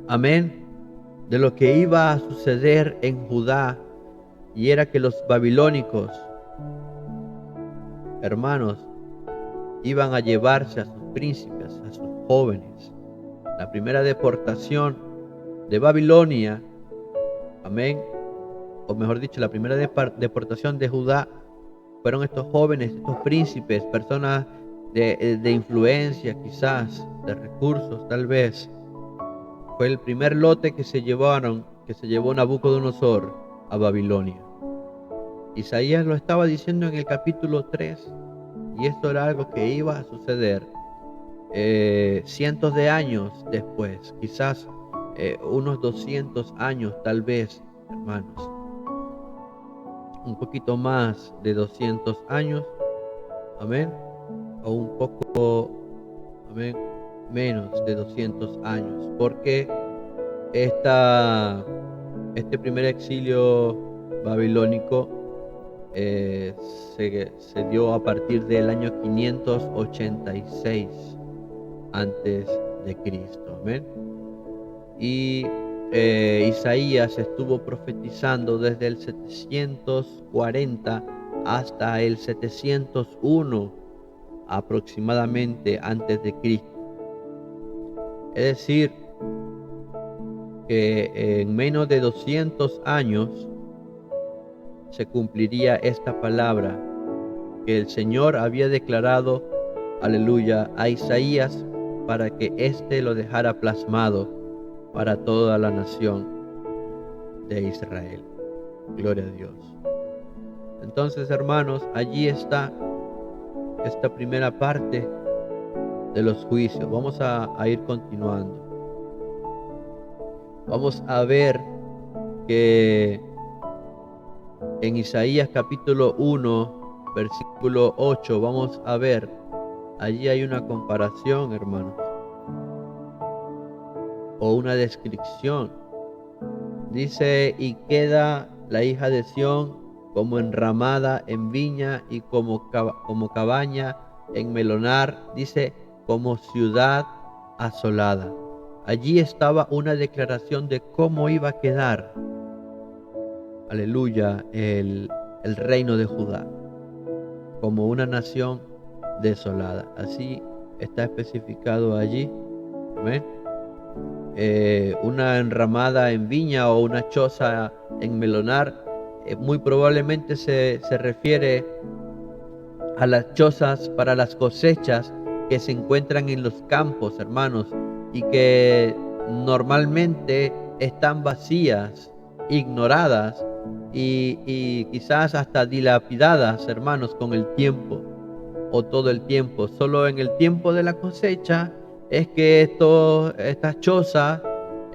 Amén. De lo que iba a suceder en Judá. Y era que los babilónicos, hermanos, iban a llevarse a sus príncipes, a sus jóvenes. La primera deportación de Babilonia, amén, o mejor dicho, la primera deportación de Judá, fueron estos jóvenes, estos príncipes, personas de influencia, quizás, de recursos, tal vez. Fue el primer lote que se llevó Nabucodonosor a Babilonia. Isaías lo estaba diciendo en el capítulo 3, y esto era algo que iba a suceder cientos de años después, quizás unos 200 años, tal vez, hermanos. Un poquito más de 200 años, amén, o un poco, amén, menos de 200 años, porque este primer exilio babilónico se dio a partir del año 586 antes de Cristo, amén. Y Isaías estuvo profetizando desde el 740 hasta el 701 aproximadamente antes de Cristo. Es decir, que en menos de 200 años se cumpliría esta palabra que el Señor había declarado, aleluya, a Isaías, para que éste lo dejara plasmado para toda la nación de Israel. Gloria a Dios. Entonces, hermanos, allí está esta primera parte de los juicios. Vamos a ir continuando. Vamos a ver que en Isaías capítulo 1, versículo 8, vamos a ver, allí hay una comparación, hermanos, o una descripción. Dice: y queda la hija de Sión como enramada en viña y como cabaña en melonar, dice, como ciudad asolada. Allí estaba una declaración de cómo iba a quedar, aleluya, el reino de Judá, como una nación desolada. Así está especificado allí, amén. Una enramada en viña o una choza en melonar, muy probablemente se refiere a las chozas para las cosechas que se encuentran en los campos, hermanos, y que normalmente están vacías, ignoradas y quizás hasta dilapidadas, hermanos, con el tiempo o todo el tiempo. Solo en el tiempo de la cosecha es que estas chozas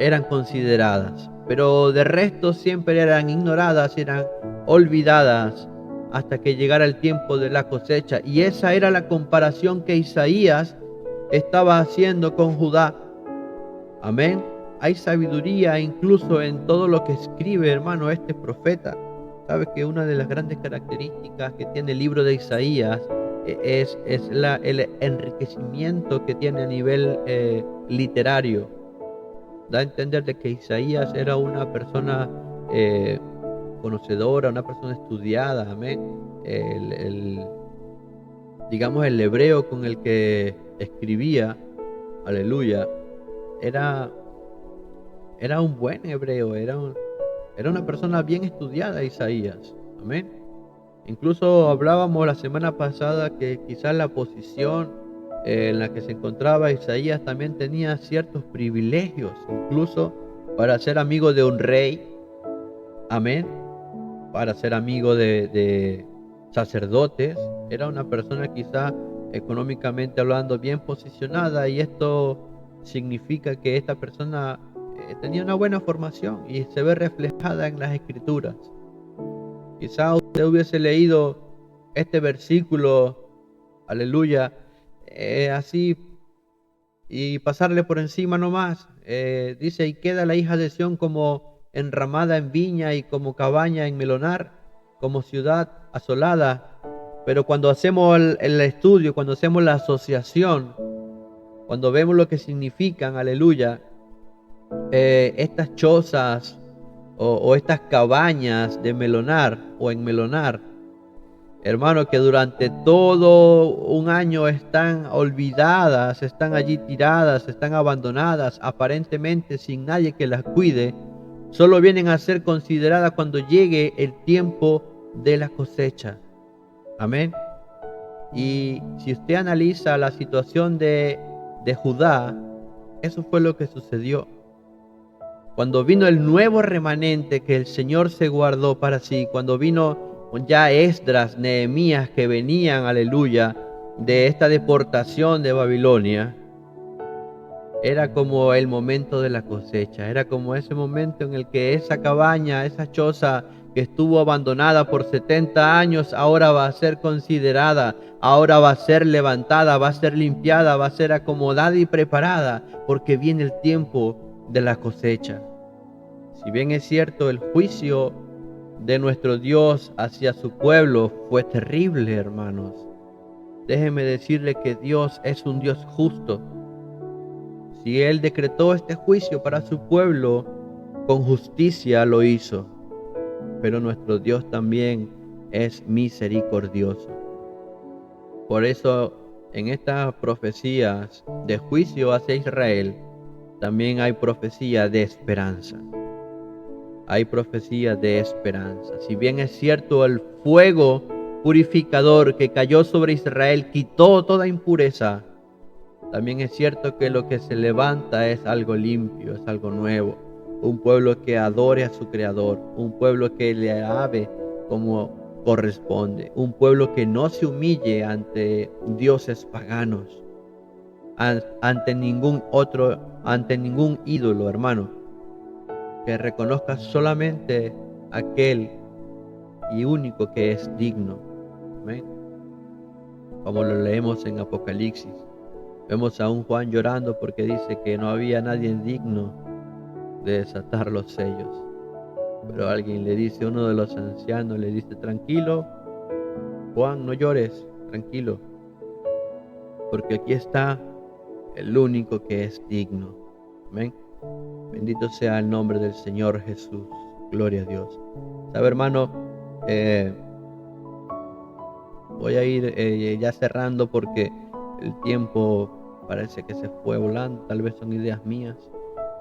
eran consideradas, pero de resto siempre eran ignoradas, eran olvidadas hasta que llegara el tiempo de la cosecha. Y esa era la comparación que Isaías estaba haciendo con Judá. Amén. Hay sabiduría incluso en todo lo que escribe, hermano, este profeta. Sabe que una de las grandes características que tiene el libro de Isaías el enriquecimiento que tiene a nivel literario. Da a entender de que Isaías era una persona conocedora, una persona estudiada, amén. Digamos, el hebreo con el que escribía, aleluya, era, era un buen hebreo, era una persona bien estudiada, Isaías, amén. Incluso hablábamos la semana pasada que quizás la posición en la que se encontraba Isaías también tenía ciertos privilegios, incluso para ser amigo de un rey, amén, para ser amigo de sacerdotes. Era una persona quizá económicamente hablando bien posicionada, y esto significa que esta persona tenía una buena formación y se ve reflejada en las escrituras. Quizá usted hubiese leído este versículo, aleluya, así, y pasarle por encima nomás. Dice: y queda la hija de Sión como enramada en viña y como cabaña en melonar, como ciudad asolada. Pero cuando hacemos el estudio, cuando hacemos la asociación, cuando vemos lo que significan, aleluya, estas chozas o estas cabañas de melonar o en melonar, hermano, que durante todo un año están olvidadas, están allí tiradas, están abandonadas, aparentemente sin nadie que las cuide, solo vienen a ser consideradas cuando llegue el tiempo de la cosecha. Amén. Y si usted analiza la situación de Judá, eso fue lo que sucedió. Cuando vino el nuevo remanente que el Señor se guardó para sí, cuando vino ya Esdras, Nehemías, que venían, aleluya, de esta deportación de Babilonia, era como el momento de la cosecha, era como ese momento en el que esa cabaña, esa choza que estuvo abandonada por 70 años, ahora va a ser considerada, ahora va a ser levantada, va a ser limpiada, va a ser acomodada y preparada, porque viene el tiempo de la cosecha. Si bien es cierto, el juicio de nuestro Dios hacia su pueblo fue terrible, hermanos, déjeme decirle que Dios es un Dios justo. Si Él decretó este juicio para su pueblo, con justicia lo hizo. Pero nuestro Dios también es misericordioso. Por eso, en estas profecías de juicio hacia Israel, también hay profecía de esperanza. Hay profecía de esperanza. Si bien es cierto, el fuego purificador que cayó sobre Israel quitó toda impureza, también es cierto que lo que se levanta es algo limpio, es algo nuevo. Un pueblo que adore a su Creador, un pueblo que le alabe como corresponde, un pueblo que no se humille ante dioses paganos, ante ningún ídolo, hermano, que reconozca solamente aquel y único que es digno. Amén. Como lo leemos en Apocalipsis, vemos a un Juan llorando porque dice que no había nadie digno de desatar los sellos. Pero alguien le dice, uno de los ancianos le dice: tranquilo, Juan, no llores, tranquilo, porque aquí está el único que es digno. Amén. Bendito sea el nombre del Señor Jesús. Gloria a Dios. ¿Sabe, hermano? Voy a ir ya cerrando porque el tiempo parece que se fue volando. Tal vez son ideas mías.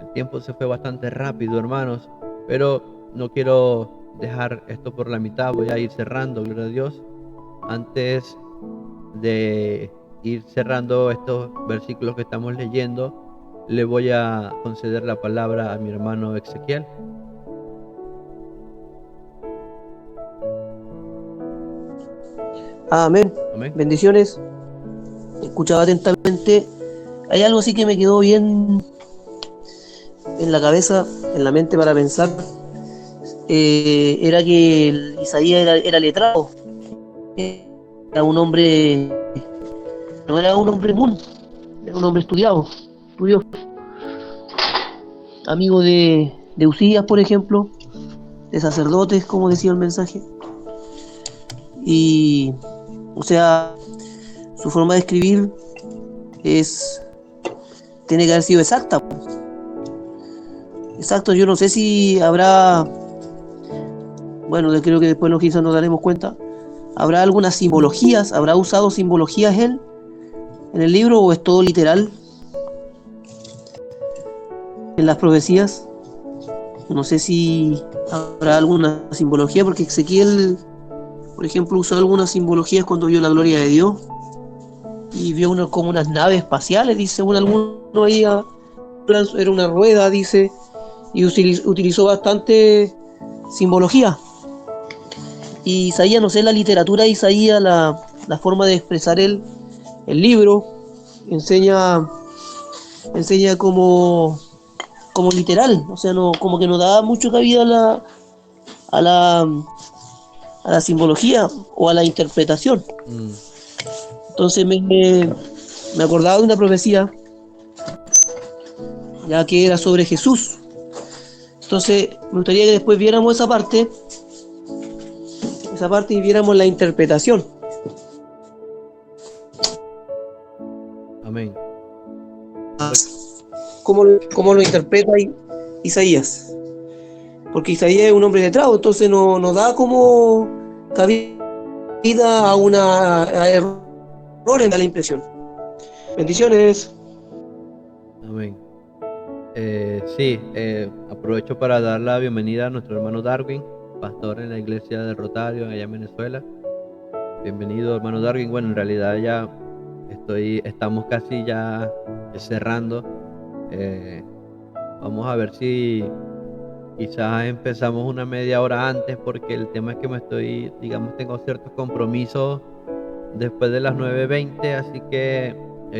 El tiempo se fue bastante rápido, hermanos, pero no quiero dejar esto por la mitad. Voy a ir cerrando, gloria a Dios. Antes de ir cerrando estos versículos que estamos leyendo, le voy a conceder la palabra a mi hermano Ezequiel. Amén. Amén. Bendiciones. Escuchaba atentamente. Hay algo así que me quedó bien en la cabeza, en la mente para pensar. Era que Isaías era letrado. Era un hombre, no era un hombre común, era un hombre estudioso. Amigo de Usías, por ejemplo, de sacerdotes, como decía el mensaje. Y, o sea, su forma de escribir tiene que haber sido exacta. Exacto, yo no sé si habrá, bueno, creo que después quizás nos daremos cuenta, habrá algunas simbologías, habrá usado simbologías él en el libro, o es todo literal en las profecías. No sé si habrá alguna simbología, porque Ezequiel, por ejemplo, usó algunas simbologías cuando vio la gloria de Dios y vio como unas naves espaciales, dice alguno ahí, era una rueda, dice, y utilizó bastante simbología. Y Isaías, no sé, la literatura de Isaías, la forma de expresar el libro, enseña como literal, o sea, no, como que no da mucho cabida a la simbología o a la interpretación. Entonces me acordaba de una profecía, ya que era sobre Jesús. Entonces me gustaría que después viéramos esa parte y viéramos la interpretación. Amén. ¿Cómo lo interpreta Isaías? Porque Isaías es un hombre letrado, entonces no da como cabida a errores, da la impresión. Bendiciones. Amén. Sí, aprovecho para dar la bienvenida a nuestro hermano Darwin, pastor en la iglesia del Rotario allá en Venezuela. Bienvenido, hermano Darwin. Bueno, en realidad ya estamos casi ya cerrando. Vamos a ver si quizás empezamos una media hora antes, porque el tema es que tengo ciertos compromisos después de las 9:20, así que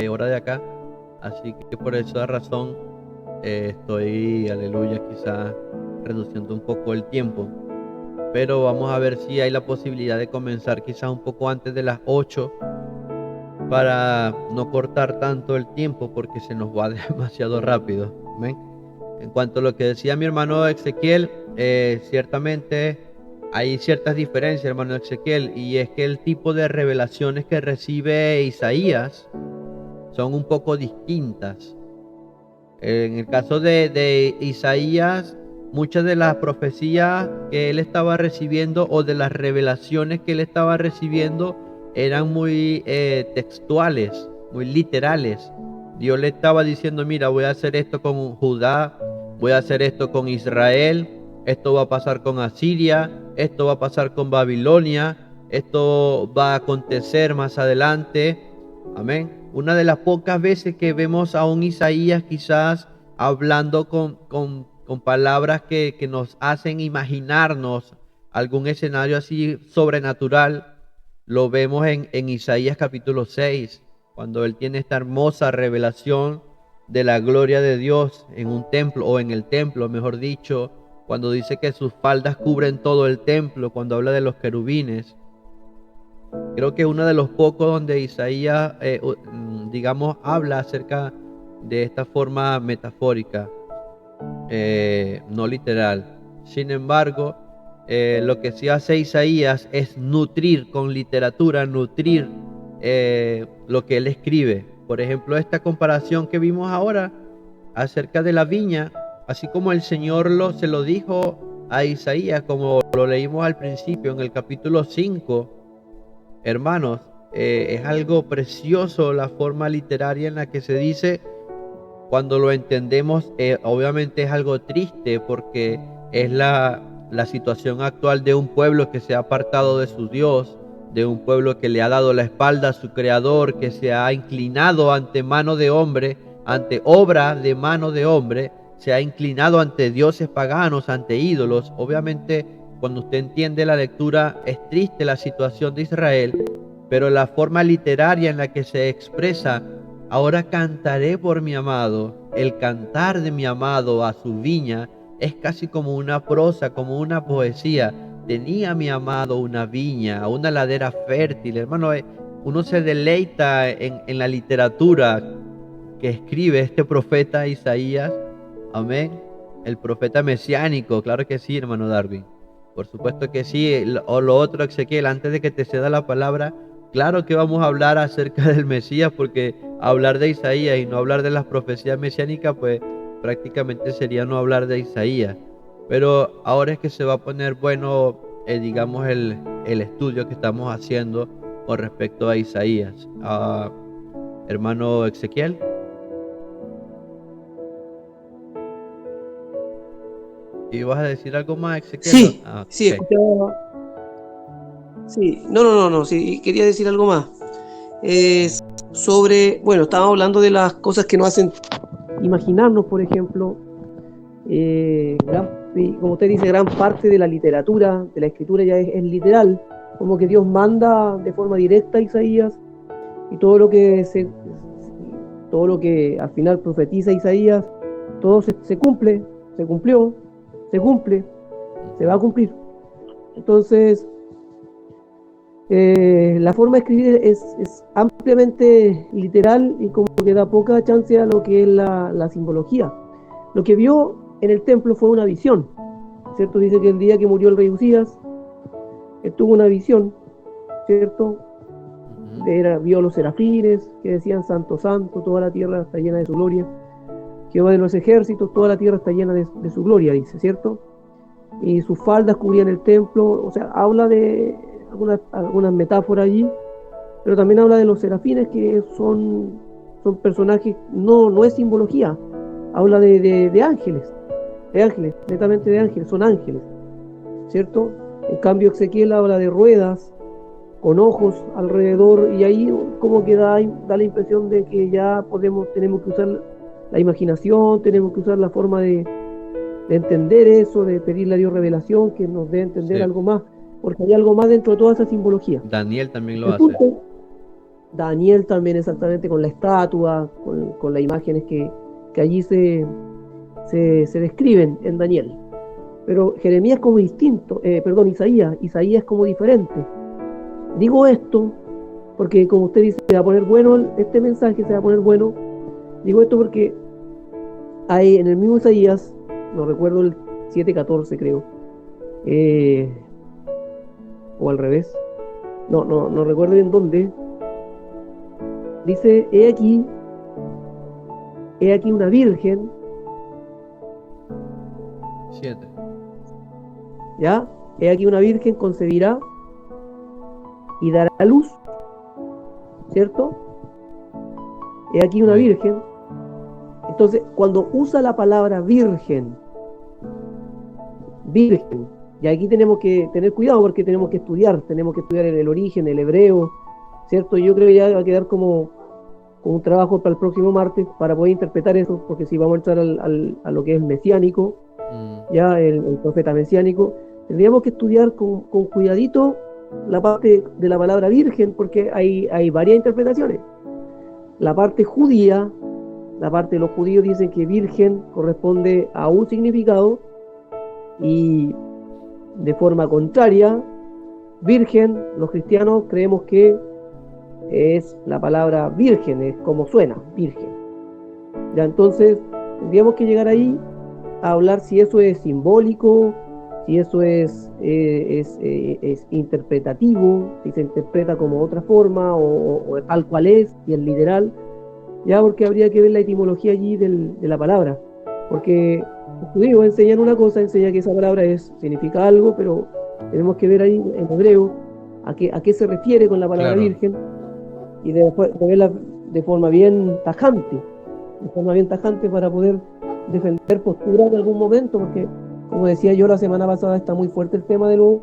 hora de acá. Así que por esa razón estoy, aleluya, quizás reduciendo un poco el tiempo. Pero vamos a ver si hay la posibilidad de comenzar quizás un poco antes de las 8 para no cortar tanto el tiempo, porque se nos va demasiado rápido. ¿Ven? En cuanto a lo que decía mi hermano Ezequiel, ciertamente hay ciertas diferencias, hermano Ezequiel, y es que el tipo de revelaciones que recibe Isaías son un poco distintas. En el caso de Isaías, muchas de las profecías que él estaba recibiendo, o de las revelaciones que él estaba recibiendo, eran muy textuales, muy literales. Dios le estaba diciendo: mira, voy a hacer esto con Judá, voy a hacer esto con Israel, esto va a pasar con Asiria, esto va a pasar con Babilonia, esto va a acontecer más adelante. Amén. Una de las pocas veces que vemos a un Isaías quizás hablando con palabras que nos hacen imaginarnos algún escenario así sobrenatural, lo vemos en Isaías capítulo 6, cuando él tiene esta hermosa revelación de la gloria de Dios en un templo, o en el templo, mejor dicho, cuando dice que sus faldas cubren todo el templo, cuando habla de los querubines. Creo que uno de los pocos donde Isaías, habla acerca de esta forma metafórica, no literal. Sin embargo, lo que sí hace Isaías es nutrir con literatura, nutrir lo que él escribe. Por ejemplo, esta comparación que vimos ahora acerca de la viña, así como el Señor se lo dijo a Isaías, como lo leímos al principio en el capítulo 5, hermanos, es algo precioso la forma literaria en la que se dice. Cuando lo entendemos, obviamente es algo triste, porque es la situación actual de un pueblo que se ha apartado de su Dios, de un pueblo que le ha dado la espalda a su Creador, que se ha inclinado ante mano de hombre, ante obra de mano de hombre, se ha inclinado ante dioses paganos, ante ídolos. Obviamente, cuando usted entiende la lectura, es triste la situación de Israel, pero la forma literaria en la que se expresa: ahora cantaré por mi amado. El cantar de mi amado a su viña es casi como una prosa, como una poesía. Tenía mi amado una viña, una ladera fértil. Hermano, uno se deleita en la literatura que escribe este profeta Isaías. Amén. El profeta mesiánico, claro que sí, hermano Darwin. Por supuesto que sí. O lo otro, Ezequiel, antes de que te ceda la palabra, claro que vamos a hablar acerca del Mesías, porque hablar de Isaías y no hablar de las profecías mesiánicas, pues prácticamente sería no hablar de Isaías. Pero ahora es que se va a poner bueno, digamos, el estudio que estamos haciendo con respecto a Isaías. Hermano Ezequiel. ¿Y vas a decir algo más, Ezequiel? Sí, sí, Ok. escuchaba. Sí, no, sí, quería decir algo más. Es sobre, bueno, estábamos hablando de las cosas que nos hacen imaginarnos, por ejemplo, como usted dice, gran parte de la literatura, de la escritura ya es literal, como que Dios manda de forma directa a Isaías y todo lo que al final profetiza Isaías, todo se cumple, se cumplió, se cumple, se va a cumplir. Entonces, la forma de escribir es ampliamente literal y como que da poca chance a lo que es la simbología. Lo que vio en el templo fue una visión, ¿cierto? Dice que el día que murió el rey Usías, él tuvo una visión, ¿cierto? Vio los serafines que decían santo, santo, toda la tierra está llena de su gloria. Jehová de los ejércitos, toda la tierra está llena de su gloria, dice, ¿cierto? Y sus faldas cubrían el templo, o sea, habla de algunas metáforas allí, pero también habla de los serafines que son personajes, no es simbología, habla de ángeles, netamente de ángeles, son ángeles, ¿cierto? En cambio Ezequiel habla de ruedas con ojos alrededor y ahí como que da la impresión de que ya tenemos que usar la imaginación, tenemos que usar la forma de entender eso, de pedirle a Dios revelación, que nos dé a entender algo más, porque hay algo más dentro de toda esa simbología. Daniel también lo hace. Daniel también exactamente con la estatua, con las imágenes que allí se describen en Daniel. Pero Jeremías como distinto, Isaías es como diferente. Digo esto porque, como usted dice, se va a poner bueno este mensaje, se va a poner bueno. Digo esto porque hay en el mismo Isaías, no recuerdo el 7:14 creo, o al revés, no recuerdo en dónde, dice, he aquí una virgen, 7. ¿ya? He aquí una virgen concebirá y dará a luz, ¿cierto? He aquí una virgen. Entonces, cuando usa la palabra virgen, y aquí tenemos que tener cuidado porque tenemos que estudiar el origen, el hebreo, ¿cierto? Yo creo que ya va a quedar como un trabajo para el próximo martes para poder interpretar eso, porque si vamos a entrar a lo que es mesiánico, ya el profeta mesiánico, tendríamos que estudiar con cuidadito la parte de la palabra virgen, porque hay varias interpretaciones. La parte judía, la parte de los judíos dicen que virgen corresponde a un significado y de forma contraria, virgen, los cristianos creemos que es la palabra virgen, es como suena, virgen. Ya entonces tendríamos que llegar ahí a hablar si eso es simbólico, si eso es interpretativo, si se interpreta como otra forma o tal cual es, y es literal, ya porque habría que ver la etimología allí de la palabra, porque los judíos enseñan una cosa, enseñan que esa palabra significa algo, pero tenemos que ver ahí en hebreo a qué se refiere con la palabra virgen y de verla de forma bien tajante para poder defender postura en algún momento, porque como decía yo la semana pasada, está muy fuerte el tema de los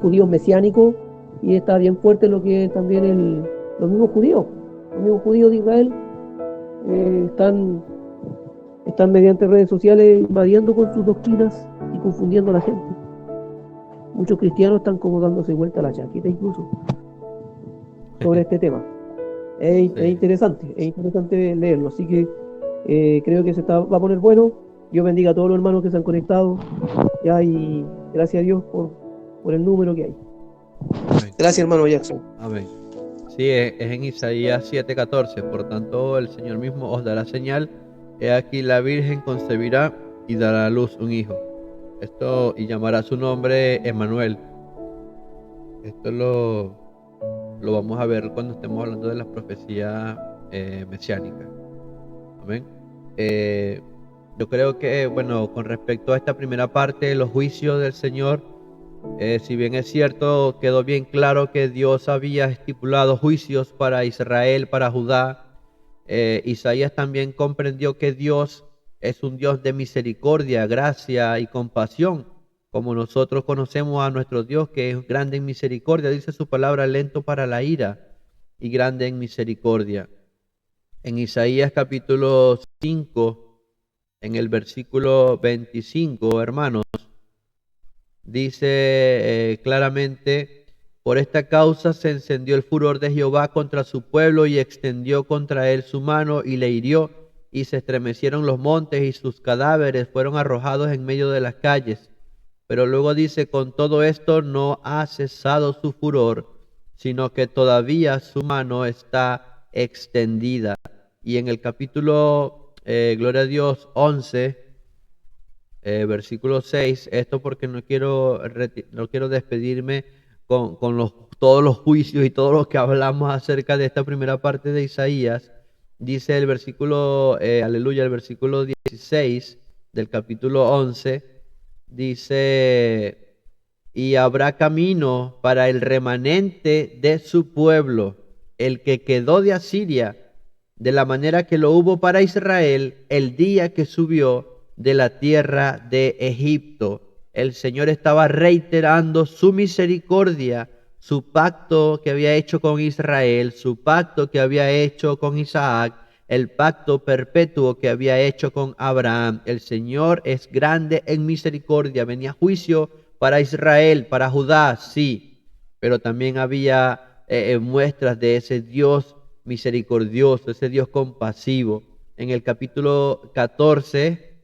judíos mesiánicos y está bien fuerte lo que es también los mismos judíos de Israel están mediante redes sociales invadiendo con sus doctrinas y confundiendo a la gente. Muchos cristianos están como dándose vuelta a la chaqueta incluso sobre este tema. Es interesante leerlo, así que creo que va a poner bueno. Dios bendiga a todos los hermanos que se han conectado ya, y gracias a Dios por el número que hay. Amén. Gracias, hermano Jackson. Amén. Sí, es en Isaías 7:14. Por tanto, el Señor mismo os dará señal. He aquí la Virgen concebirá y dará a luz un hijo. Y llamará su nombre Emmanuel. Esto lo vamos a ver cuando estemos hablando de las profecías mesiánicas. Amén. Yo creo que, bueno, con respecto a esta primera parte de los juicios del Señor, si bien es cierto, quedó bien claro que Dios había estipulado juicios para Israel, para Judá. Isaías también comprendió que Dios es un Dios de misericordia, gracia y compasión, como nosotros conocemos a nuestro Dios, que es grande en misericordia. Dice su palabra, lento para la ira y grande en misericordia. En Isaías capítulo 5, en el versículo 25, hermanos, dice claramente: por esta causa se encendió el furor de Jehová contra su pueblo y extendió contra él su mano y le hirió, y se estremecieron los montes y sus cadáveres fueron arrojados en medio de las calles. Pero luego dice: con todo esto no ha cesado su furor, sino que todavía su mano está extendida. Y en el capítulo, gloria a Dios, 11, versículo 6, esto porque no quiero despedirme con todos los juicios y todo lo que hablamos acerca de esta primera parte de Isaías. Dice el versículo, aleluya, el versículo 16 del capítulo 11, dice: y habrá camino para el remanente de su pueblo, el que quedó de Asiria, de la manera que lo hubo para Israel el día que subió de la tierra de Egipto. El Señor estaba reiterando su misericordia, su pacto que había hecho con Israel, su pacto que había hecho con Isaac, el pacto perpetuo que había hecho con Abraham. El Señor es grande en misericordia. Venía juicio para Israel, para Judá, sí, pero también había muestras de ese Dios misericordioso, ese Dios compasivo. En el capítulo 14,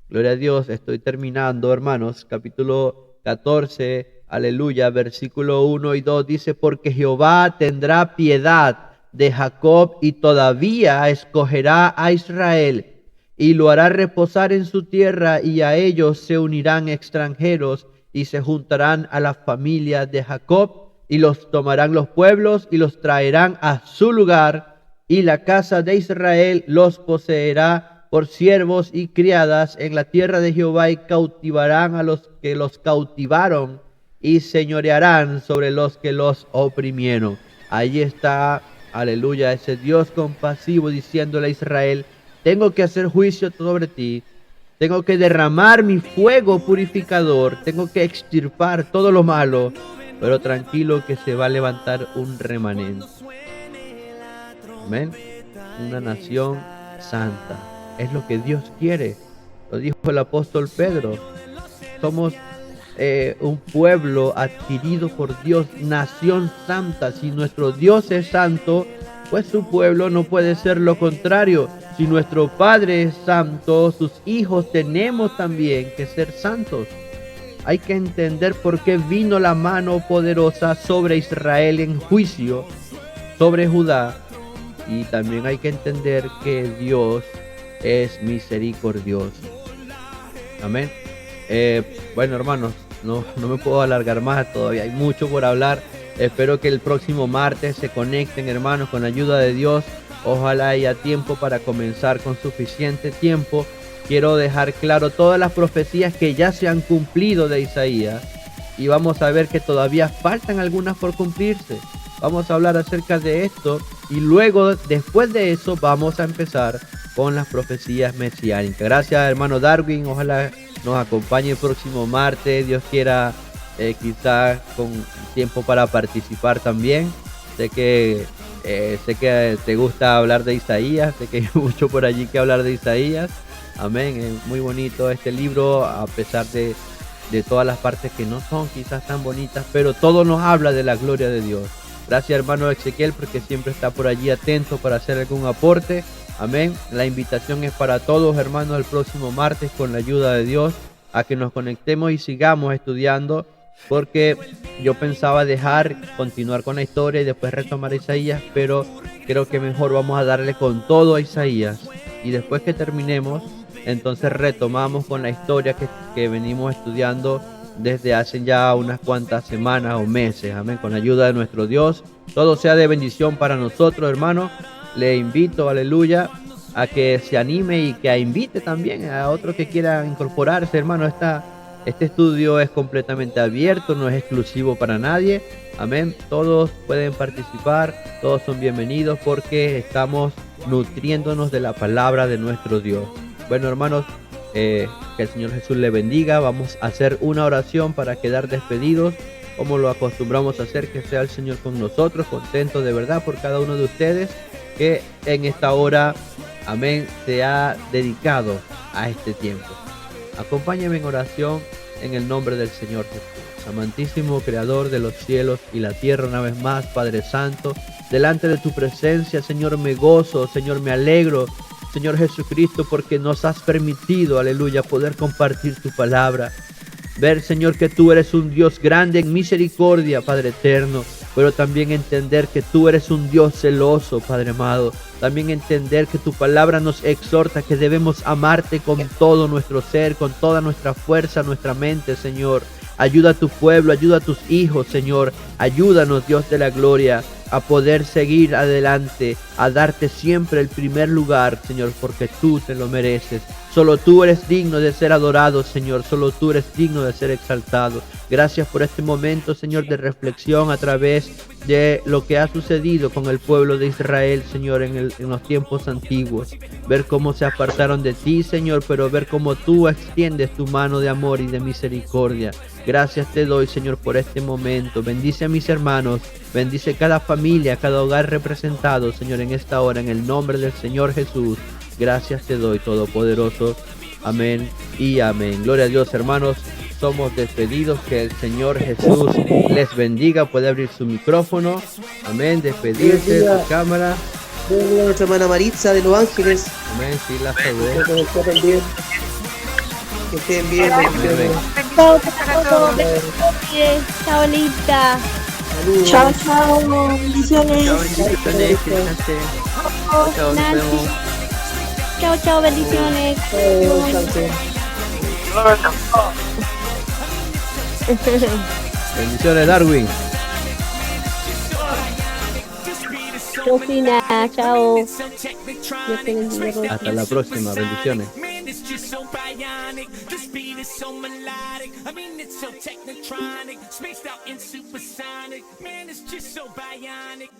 gloria a Dios, estoy terminando, hermanos, capítulo 14, aleluya, versículo 1 y 2, dice: porque Jehová tendrá piedad de Jacob y todavía escogerá a Israel y lo hará reposar en su tierra, y a ellos se unirán extranjeros y se juntarán a la familia de Jacob, y los tomarán los pueblos y los traerán a su lugar, y la casa de Israel los poseerá por siervos y criadas en la tierra de Jehová, y cautivarán a los que los cautivaron y señorearán sobre los que los oprimieron. Ahí está, aleluya, ese Dios compasivo diciéndole a Israel: tengo que hacer juicio sobre ti, tengo que derramar mi fuego purificador, tengo que extirpar todo lo malo, pero tranquilo que se va a levantar un remanente. Amén. Una nación santa. Es lo que Dios quiere. Lo dijo el apóstol Pedro. Somos un pueblo adquirido por Dios, nación santa. Si nuestro Dios es santo, pues su pueblo no puede ser lo contrario. Si nuestro Padre es santo, sus hijos tenemos también que ser santos. Hay que entender por qué vino la mano poderosa sobre Israel en juicio, sobre Judá. Y también hay que entender que Dios es misericordioso. Amén. Bueno, hermanos, no me puedo alargar más, todavía hay mucho por hablar. Espero que el próximo martes se conecten, hermanos, con la ayuda de Dios. Ojalá haya tiempo para comenzar con suficiente tiempo. Quiero dejar claro todas las profecías que ya se han cumplido de Isaías, y vamos a ver que todavía faltan algunas por cumplirse. Vamos a hablar acerca de esto, y luego, después de eso, vamos a empezar con las profecías mesiánicas. Gracias, hermano Darwin. Ojalá nos acompañe el próximo martes. Dios quiera, quizás con tiempo para participar también. Sé que te gusta hablar de Isaías. Sé que hay mucho por allí que hablar de Isaías. Amén. Es muy bonito este libro, a pesar de todas las partes que no son quizás tan bonitas, pero todo nos habla de la gloria de Dios. Gracias, hermano Ezequiel, porque siempre está por allí atento para hacer algún aporte. Amén. La invitación es para todos, hermanos, el próximo martes, con la ayuda de Dios, a que nos conectemos y sigamos estudiando, porque yo pensaba continuar con la historia y después retomar Isaías, pero creo que mejor vamos a darle con todo a Isaías, y después que terminemos, entonces retomamos con la historia que venimos estudiando desde hace ya unas cuantas semanas o meses. Amén. Con la ayuda de nuestro Dios todo sea de bendición para nosotros, hermano. Le invito, aleluya, a que se anime y que invite también a otros que quieran incorporarse, hermano. Este estudio es completamente abierto, no es exclusivo para nadie. Amén. Todos pueden participar, todos son bienvenidos porque estamos nutriéndonos de la palabra de nuestro Dios. Bueno, hermanos, que el Señor Jesús le bendiga. Vamos a hacer una oración para quedar despedidos, como lo acostumbramos a hacer, que sea el Señor con nosotros, contento de verdad por cada uno de ustedes que en esta hora, amén, se ha dedicado a este tiempo. Acompáñenme en oración en el nombre del Señor Jesús. Amantísimo Creador de los cielos y la tierra, una vez más, Padre Santo, delante de tu presencia, Señor, me gozo, Señor, me alegro, Señor Jesucristo, porque nos has permitido, aleluya, poder compartir tu palabra. Ver, Señor, que tú eres un Dios grande en misericordia, Padre eterno, pero también entender que tú eres un Dios celoso, Padre amado. También entender que tu palabra nos exhorta que debemos amarte con todo nuestro ser, con toda nuestra fuerza, nuestra mente, Señor. Ayuda a tu pueblo, ayuda a tus hijos, Señor. Ayúdanos, Dios de la gloria, a poder seguir adelante, a darte siempre el primer lugar, Señor, porque tú te lo mereces. Solo tú eres digno de ser adorado, Señor. Solo tú eres digno de ser exaltado. Gracias por este momento, Señor, de reflexión a través de lo que ha sucedido con el pueblo de Israel, Señor, en los tiempos antiguos. Ver cómo se apartaron de ti, Señor, pero ver cómo tú extiendes tu mano de amor y de misericordia. Gracias te doy, Señor, por este momento. Bendice a mis hermanos, bendice cada familia, cada hogar representado, Señor, en esta hora, en el nombre del Señor Jesús. Gracias te doy, Todopoderoso. Amén y amén. Gloria a Dios, hermanos. Somos despedidos. Que el Señor Jesús les bendiga. Puede abrir su micrófono. Amén. Despedirse de su cámara. Nuestra hermana Maritza de Los Ángeles. Amén. Sí, la saludé. Que estén bien. Chao, chao, linda. Chao, chao, bendiciones. Chao, bendiciones. Chao, nos vemos. Chao, chao, bendiciones. Bendiciones, Darwin. Rosina, chao. Dios te bendiga, Rosina. Hasta la próxima. Bendiciones. Man, it's just so bionic. The speed is so melodic. I mean, it's so technotronic. Spaced out and supersonic. Man, it's just so bionic.